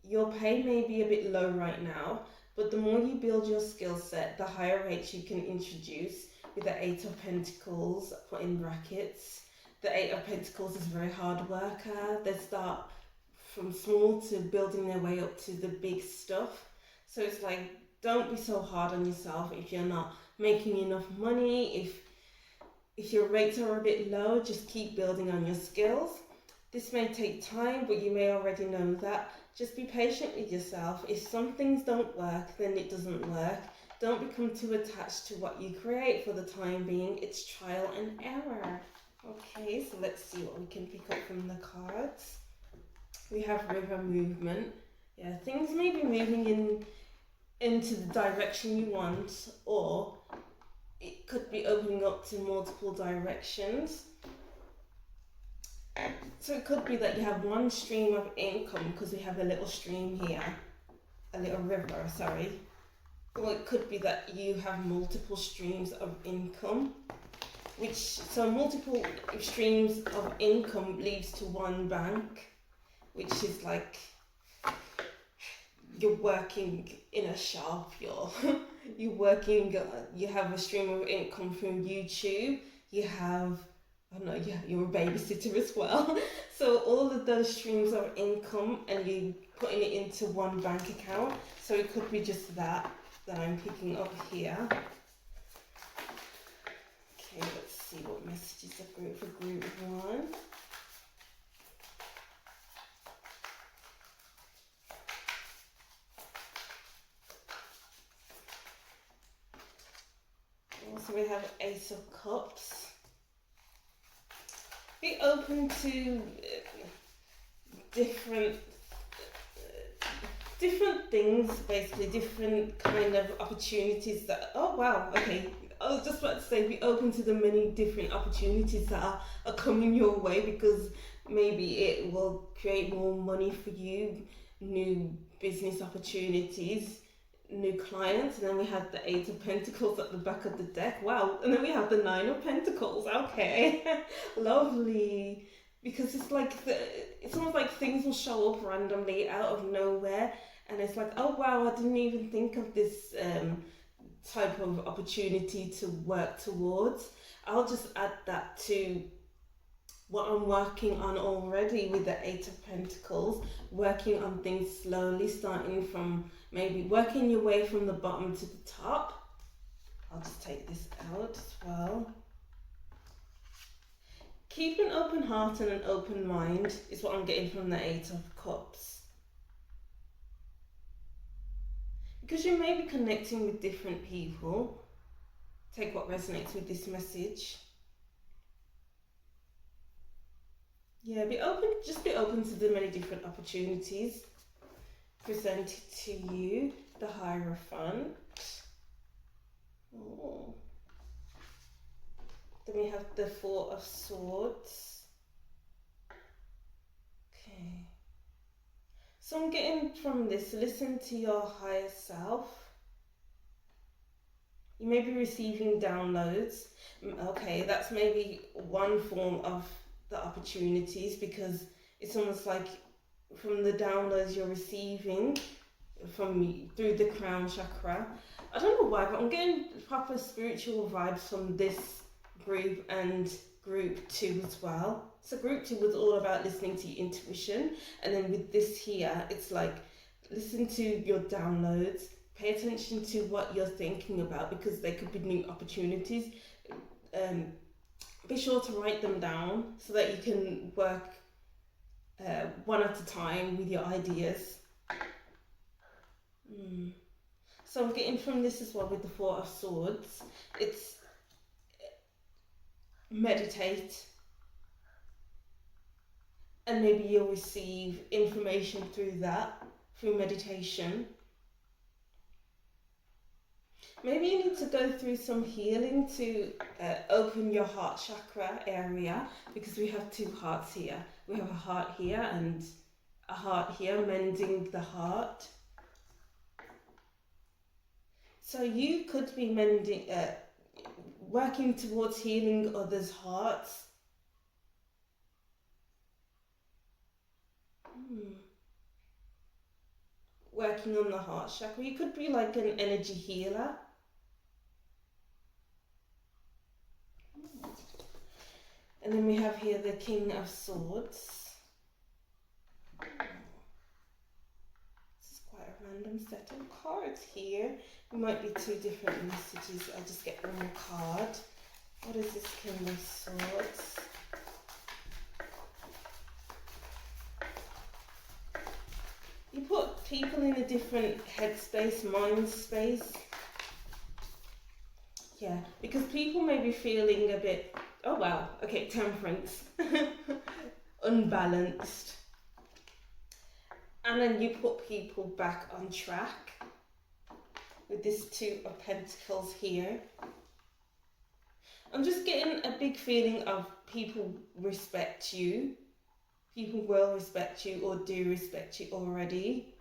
Your pay may be a bit low right now, but the more you build your skill set, the higher rates you can introduce with the 8 of Pentacles, put in brackets. The 8 of Pentacles is a very hard worker. They start from small to building their way up to the big stuff. So it's like, don't be so hard on yourself if you're not making enough money. If your rates are a bit low, just keep building on your skills. This may take time, but you may already know that. Just be patient with yourself. If some things don't work, then it doesn't work. Don't become too attached to what you create for the time being. It's trial and error. Okay, so let's see what we can pick up from the cards. We have river movement. Yeah, things may be moving into the direction you want, or it could be opening up to multiple directions. So it could be that you have one stream of income, because we have a little stream here, a little river, sorry. Or it could be that you have multiple streams of income, so multiple streams of income leads to one bank, which is like you're working in a shop, you're working, you have a stream of income from YouTube, you have, I don't know, yeah, you're a babysitter as well. So all of those streams of income and you putting it into one bank account. So it could be just that I'm picking up here. Okay, let's see what messages are great for Group 1. So we have Ace of Cups. Be open to different things, basically different kind of opportunities that, oh wow, okay, I was just about to say, be open to the many different opportunities that are coming your way, because maybe it will create more money for you, new business opportunities, new clients. And then we have the 8 of Pentacles at the back of the deck. Wow. And then we have the 9 of Pentacles. Okay. Lovely. Because it's like it's almost like things will show up randomly out of nowhere, and it's like, oh wow, I didn't even think of this type of opportunity to work towards. I'll just add that to what I'm working on already with the 8 of Pentacles, working on things slowly, starting from maybe working your way from the bottom to the top. I'll just take this out as well. Keep an open heart and an open mind is what I'm getting from the 8 of Cups. Because you may be connecting with different people. Take what resonates with this message. Yeah, just be open to the many different opportunities presented to you. The Hierophant. Oh. Then we have the 4 of Swords. Okay. So I'm getting from this, listen to your higher self. You may be receiving downloads. Okay, that's maybe one form of the opportunities, because it's almost like from the downloads you're receiving, through the crown chakra. I don't know why, but I'm getting proper spiritual vibes from this group and group 2 as well. So group 2 was all about listening to your intuition, and then with this here, it's like listen to your downloads, pay attention to what you're thinking about, because there could be new opportunities. Be sure to write them down so that you can work one at a time with your ideas. So I'm getting from this as well with the 4 of Swords, it's meditate, and maybe you'll receive information through that, through meditation. Maybe you need to go through some healing to open your heart chakra area, because we have 2 hearts here. We have a heart here and a heart here, mending the heart. So you could be working towards healing others' hearts. Working on the heart chakra. You could be like an energy healer. And then we have here the King of Swords. This is quite a random set of cards here. It might be 2 different messages. I just get one card. What is this King of Swords? You put people in a different headspace, mind space. Yeah, because people may be feeling a bit, oh wow, okay, Temperance. Unbalanced. And then you put people back on track with this 2 of Pentacles here. I'm just getting a big feeling of people respect you. People will respect you or do respect you already.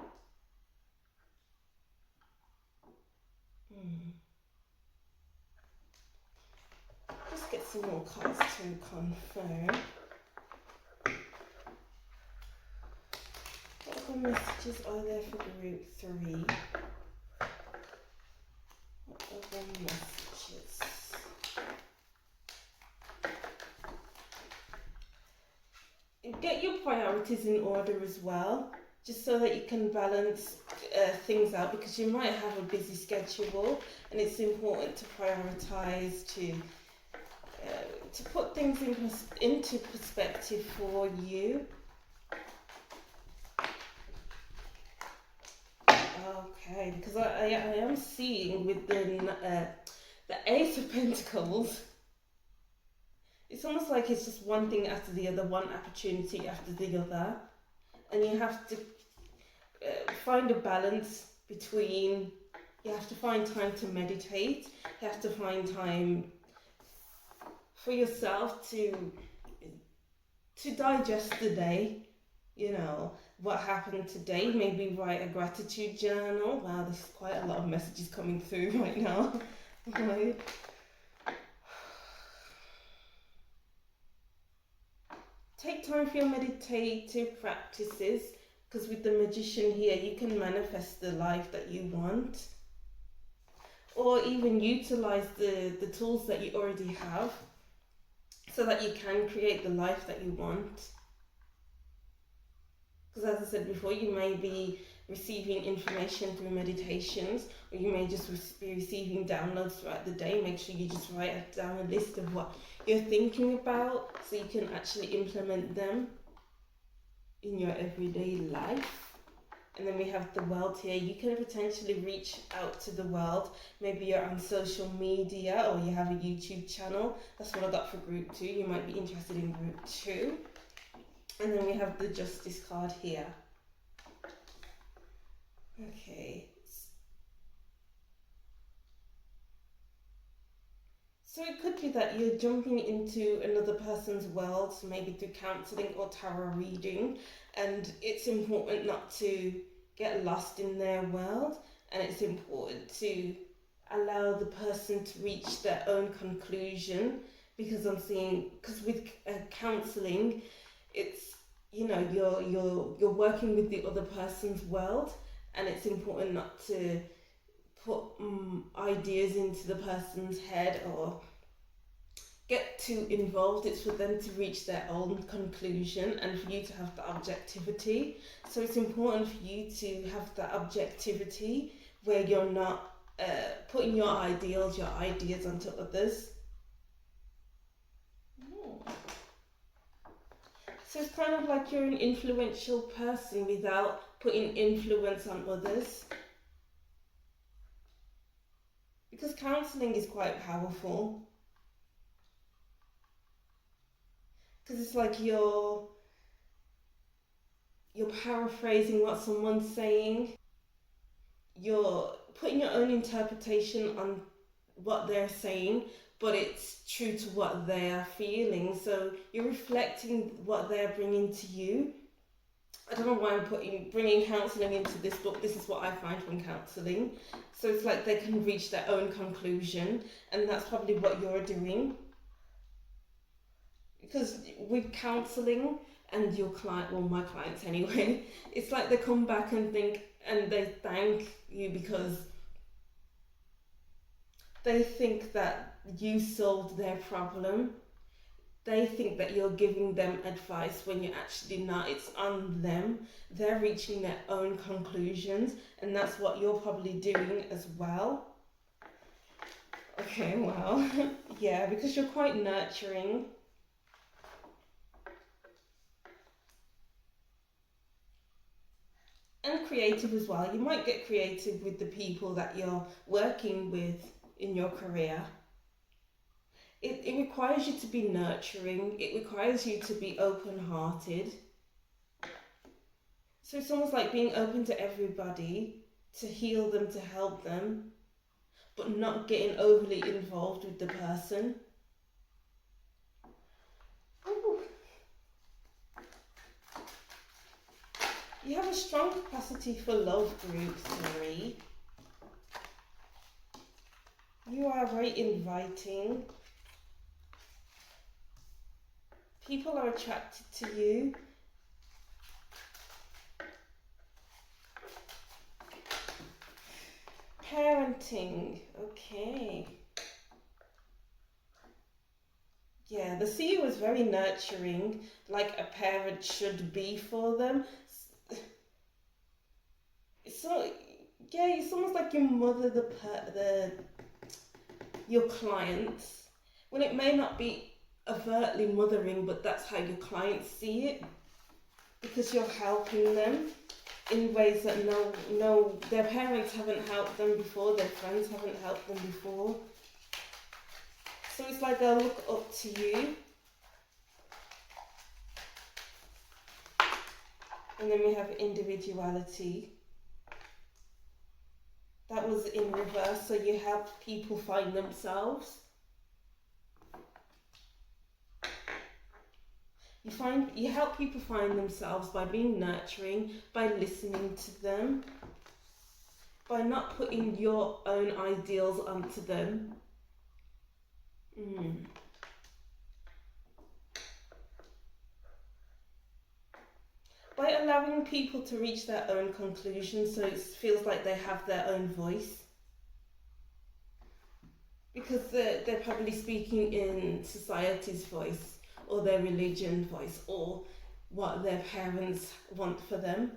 Just get some more cards to confirm. What other messages are there for group 3? What other messages? Get your priorities in order as well, just so that you can balance things out, because you might have a busy schedule and it's important to prioritize, to put things into perspective for you. Okay, because I am seeing with the Ace of Pentacles, it's almost like it's just one thing after the other, one opportunity after the other, and you have to find a balance between, you have to find time to meditate, you have to find time for yourself to digest the day, you know, what happened today. Maybe write a gratitude journal. Wow, there's quite a lot of messages coming through right now. Right. Take time for your meditative practices, because with the Magician here, you can manifest the life that you want, or even utilize the tools that you already have so that you can create the life that you want. Because as I said before, you may be receiving information through meditations, or you may just be receiving downloads throughout the day. Make sure you just write down a list of what you're thinking about so you can actually implement them in your everyday life. And then we have the world here. You can potentially reach out to the world. Maybe you're on social media or you have a YouTube channel. That's what I got for group 2. You might be interested in group 2. And then we have the Justice card here. Okay. So it could be that you're jumping into another person's world, so maybe through counselling or tarot reading, and it's important not to get lost in their world, and it's important to allow the person to reach their own conclusion, because I'm seeing, because with counselling, it's, you know, you're working with the other person's world, and it's important not to put ideas into the person's head or get too involved. It's for them to reach their own conclusion and for you to have the objectivity. So it's important for you to have that objectivity where you're not putting your ideals, your ideas onto others. So it's kind of like you're an influential person without putting influence on others. Because counselling is quite powerful. Because it's like you're paraphrasing what someone's saying. You're putting your own interpretation on what they're saying, but it's true to what they are feeling. So you're reflecting what they're bringing to you. I don't know why I'm bringing counselling into this book. This is what I find from counselling. So it's like they can reach their own conclusion, and that's probably what you're doing. Because with counselling and your client, well, my clients anyway, it's like they come back and think, and they thank you because they think that you solved their problem. They think that you're giving them advice when you're actually not. It's on them. They're reaching their own conclusions, and that's what you're probably doing as well. Okay, well, yeah, because you're quite nurturing. And creative as well. You might get creative with the people that you're working with in your career. It requires you to be nurturing. It requires you to be open-hearted. So it's almost like being open to everybody, to heal them, to help them, but not getting overly involved with the person. Ooh. You have a strong capacity for love groups, Marie. You are very inviting. People are attracted to you. Parenting, okay. Yeah, the seer was very nurturing, like a parent should be for them. So, yeah, it's almost like you mother your clients. Well, it may not be overtly mothering, but that's how your clients see it, because you're helping them in ways that no, their parents haven't helped them before, their friends haven't helped them before. So it's like they'll look up to you. And then we have individuality. That was in reverse, so you help people find themselves. You help people find themselves by being nurturing, by listening to them, by not putting your own ideals onto them. By allowing people to reach their own conclusions, so it feels like they have their own voice. Because they're probably speaking in society's voice, or their religion voice, or what their parents want for them.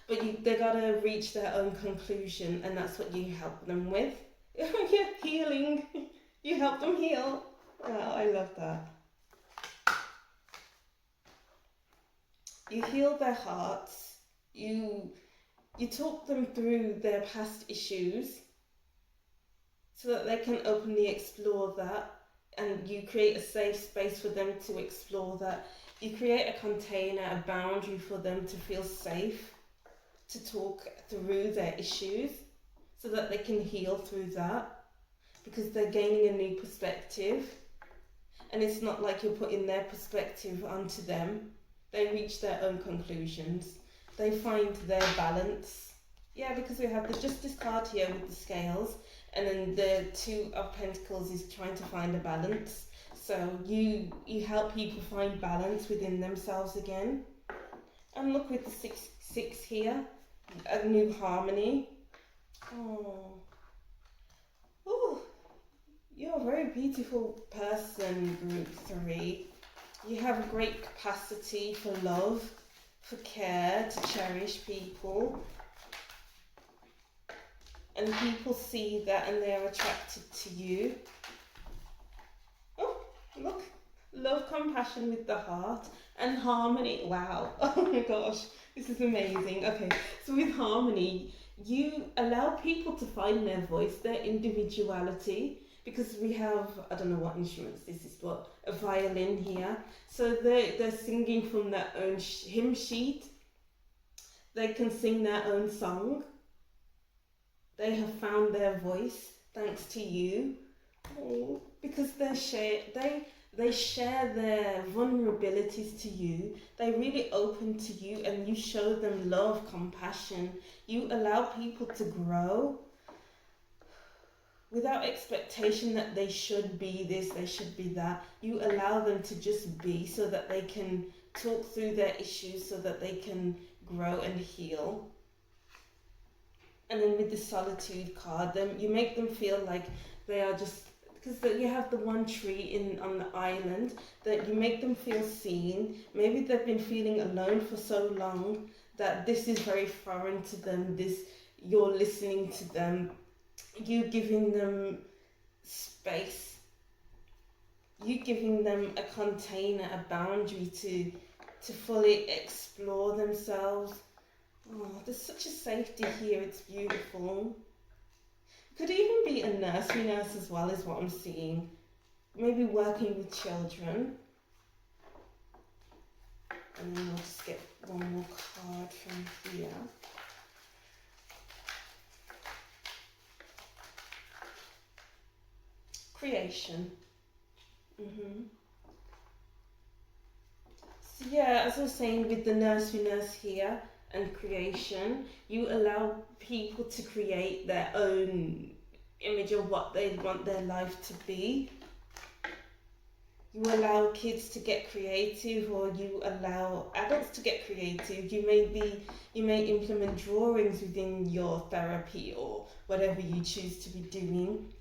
But they gotta reach their own conclusion, and that's what you help them with. Yeah, healing. You help them heal. Oh, I love that. You heal their hearts. You talk them through their past issues so that they can openly explore that, and you create a safe space for them to explore that. You create a container, a boundary for them to feel safe to talk through their issues so that they can heal through that, because they're gaining a new perspective, and it's not like you're putting their perspective onto them. They reach their own conclusions. They find their balance. Yeah, because we have the Justice card here with the scales, and then the Two of Pentacles is trying to find a balance. So you help people find balance within themselves again. And look with the six here. a new harmony. Oh, you're a very beautiful person, group 3. You have a great capacity for love, for care, to cherish people. And people see that and they are attracted to you. Oh, look. Love, compassion with the heart, and harmony. Wow. Oh my gosh. This is amazing. Okay, so with harmony, you allow people to find their voice, their individuality, because we have, I don't know what instruments this is, but a violin here. So they're singing from their own hymn sheet. They can sing their own song. They have found their voice thanks to you. Oh, because they share their vulnerabilities to you. They're really open to you and you show them love, compassion. You allow people to grow without expectation that they should be this, they should be that. You allow them to just be so that they can talk through their issues, so that they can grow and heal. And then with the solitude card, you make them feel like they are just, because you have the one tree on the island, that you make them feel seen. Maybe they've been feeling alone for so long that this is very foreign to them. You're listening to them, you giving them space, you giving them a container, a boundary to fully explore themselves. Oh, there's such a safety here, it's beautiful. Could even be a nursery nurse as well, is what I'm seeing. Maybe working with children. And then we'll just get one more card from here. Creation. So yeah, as I was saying, with the nursery nurse here and creation, you allow people to create their own image of what they want their life to be. You allow kids to get creative, or you allow adults to get creative. You may implement drawings within your therapy or whatever you choose to be doing,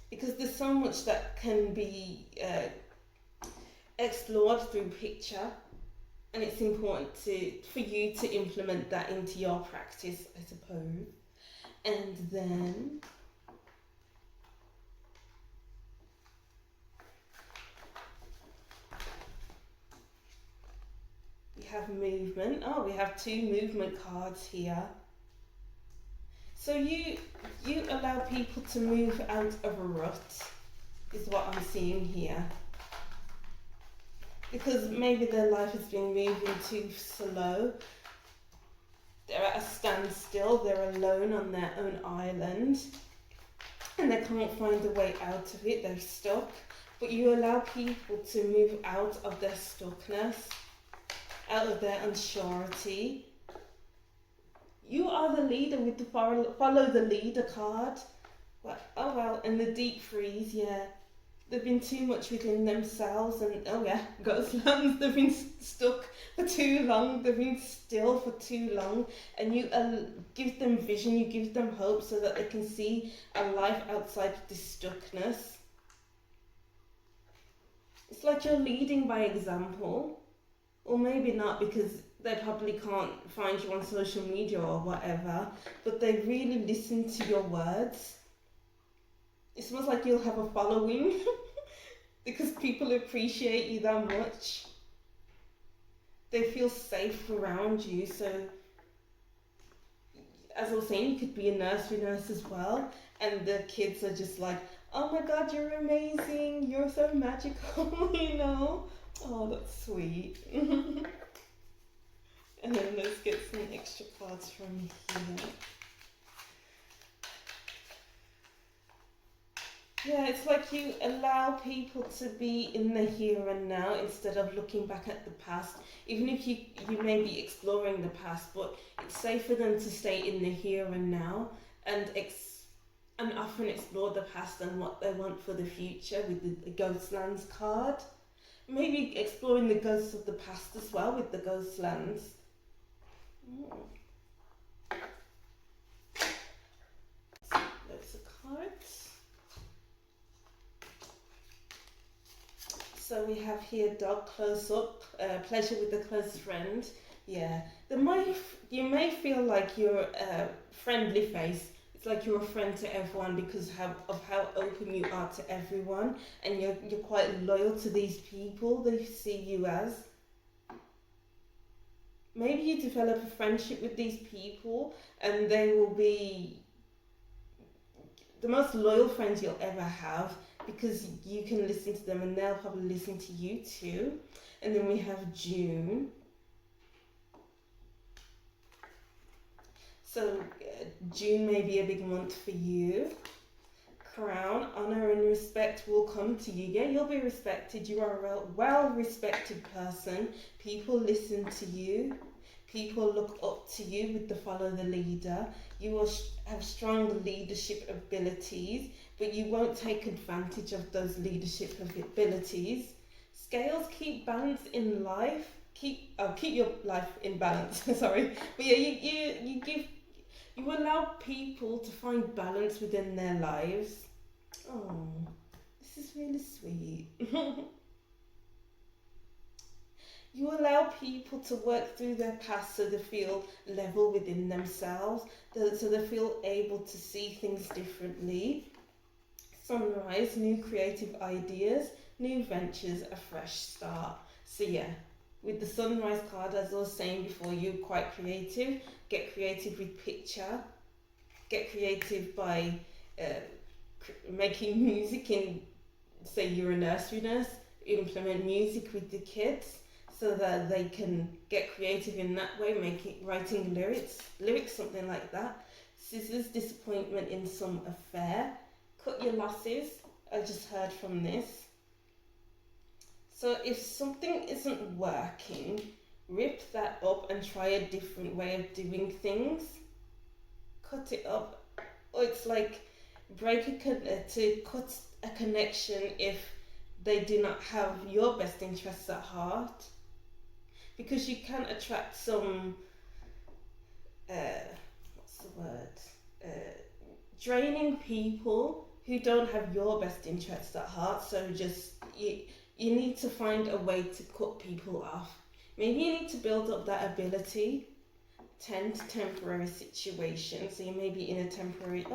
because there's so much that can be explored through picture, and it's important for you to implement that into your practice, I suppose. And then we have movement. Oh, we have 2 movement cards here. So you allow people to move out of a rut, is what I'm seeing here. Because maybe their life has been moving too slow. They're at a standstill, they're alone on their own island, and they can't find a way out of it, they're stuck. But you allow people to move out of their stuckness, out of their unsurety. You are the leader with the follow the leader card. Oh well, and the deep freeze, yeah. They've been too much within themselves, and oh yeah, ghostlands, they've been stuck for too long, they've been still for too long, and you give them vision, you give them hope so that they can see a life outside of this stuckness. It's like you're leading by example, or maybe not, because they probably can't find you on social media or whatever, but they really listen to your words. It's almost like you'll have a following because people appreciate you that much. They feel safe around you. So, as I was saying, you could be a nursery nurse as well, and the kids are just like, oh my god, you're amazing, you're so magical, you know? Oh, that's sweet. And then let's get some extra cards from here. Yeah, it's like you allow people to be in the here and now instead of looking back at the past. Even if you may be exploring the past, but it's safe for them to stay in the here and now and often explore the past and what they want for the future with the Ghostlands card. Maybe exploring the ghosts of the past as well with the Ghostlands. So we have here dog close up, pleasure with a close friend. Yeah, you may feel like you're a friendly face. It's like you're a friend to everyone because of how open you are to everyone, and you're quite loyal to these people they see you as. Maybe you develop a friendship with these people, and they will be the most loyal friends you'll ever have because you can listen to them and they'll probably listen to you too. And then we have June. So June may be a big month for you. Crown, honor and respect will come to you. Yeah, you'll be respected. You are a well-respected person. People listen to you. People look up to you with the follow the leader. You will have strong leadership abilities, but you won't take advantage of those leadership abilities. Scales, keep balance in life. Keep your life in balance. Sorry, but yeah, you allow people to find balance within their lives. Oh, this is really sweet. You allow people to work through their past so they feel level within themselves, so they feel able to see things differently. Sunrise, new creative ideas, new ventures, a fresh start. So yeah, with the sunrise card, as I was saying before, you're quite creative. Get creative with picture. Get creative by making music in, say you're a nursery nurse, implement music with the kids so that they can get creative in that way, writing lyrics, something like that. Scissors, disappointment in some affair. Cut your losses, I just heard from this. So if something isn't working, rip that up and try a different way of doing things. Cut it up. Or it's like to cut a connection if they do not have your best interests at heart. Because you can attract some, draining people who don't have your best interests at heart. So you need to find a way to cut people off. Maybe you need to build up that ability. Temporary situation. So you may be in a temporary,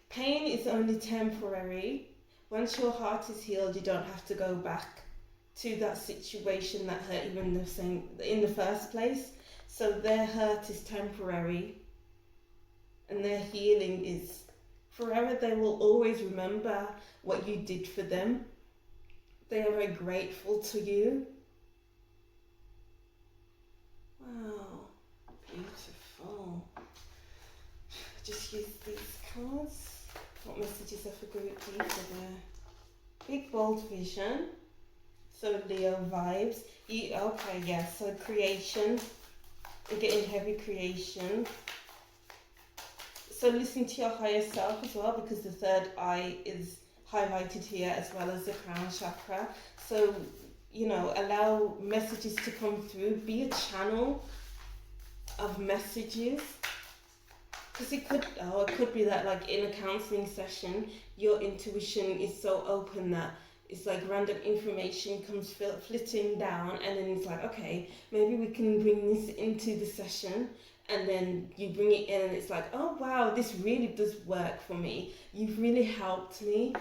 pain is only temporary. Once your heart is healed, you don't have to go back to that situation that hurt you in the first place. So their hurt is temporary and their healing is forever. They will always remember what you did for them. They are very grateful to you. Wow, beautiful. Just use these cards. What messages are for group D for their big bold vision? So Leo vibes. So creation. You're getting heavy creation. So listen to your higher self as well, because the third eye is highlighted here as well as the crown chakra. So, allow messages to come through. Be a channel of messages. Because it could be that like in a counselling session, your intuition is so open that it's like random information comes flitting down, and then it's like, okay, maybe we can bring this into the session, and then you bring it in and it's like, oh wow, this really does work for me. You've really helped me.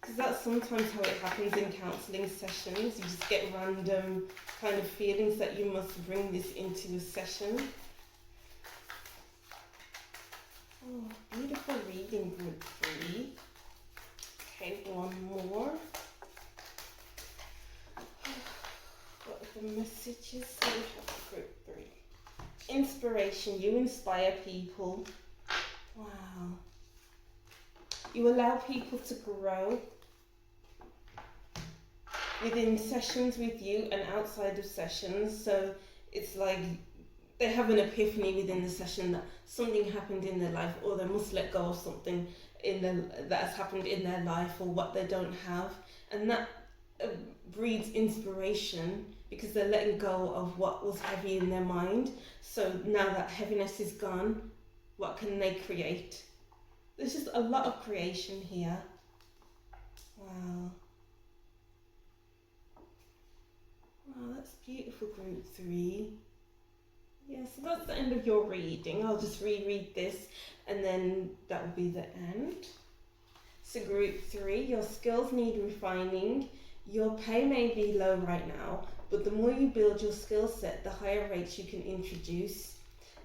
Because that's sometimes how it happens in counselling sessions. You just get random kind of feelings that you must bring this into a session. Oh, beautiful reading, group 3. Okay, one more. What are the messages that we have for group 3? Inspiration. You inspire people. Wow. You allow people to grow within sessions with you and outside of sessions. So it's like they have an epiphany within the session that something happened in their life, or they must let go of something that has happened in their life, or what they don't have, and that breeds inspiration because they're letting go of what was heavy in their mind. So now that heaviness is gone, what can they create? There's just a lot of creation here. Wow. Oh, that's beautiful, group 3. Yeah, so that's the end of your reading. I'll just reread this and then that will be the end. So group 3, your skills need refining. Your pay may be low right now, but the more you build your skill set, the higher rates you can introduce.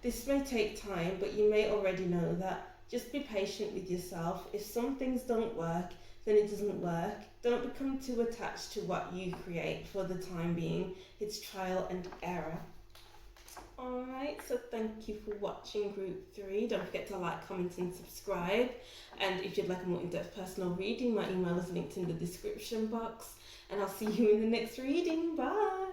This may take time, but you may already know that. Just be patient with yourself. If some things don't work, then it doesn't work. Don't become too attached to what you create for the time being. It's trial and error. Alright, so thank you for watching group 3. Don't forget to like, comment and subscribe. And if you'd like a more in-depth personal reading, my email is linked in the description box. And I'll see you in the next reading. Bye!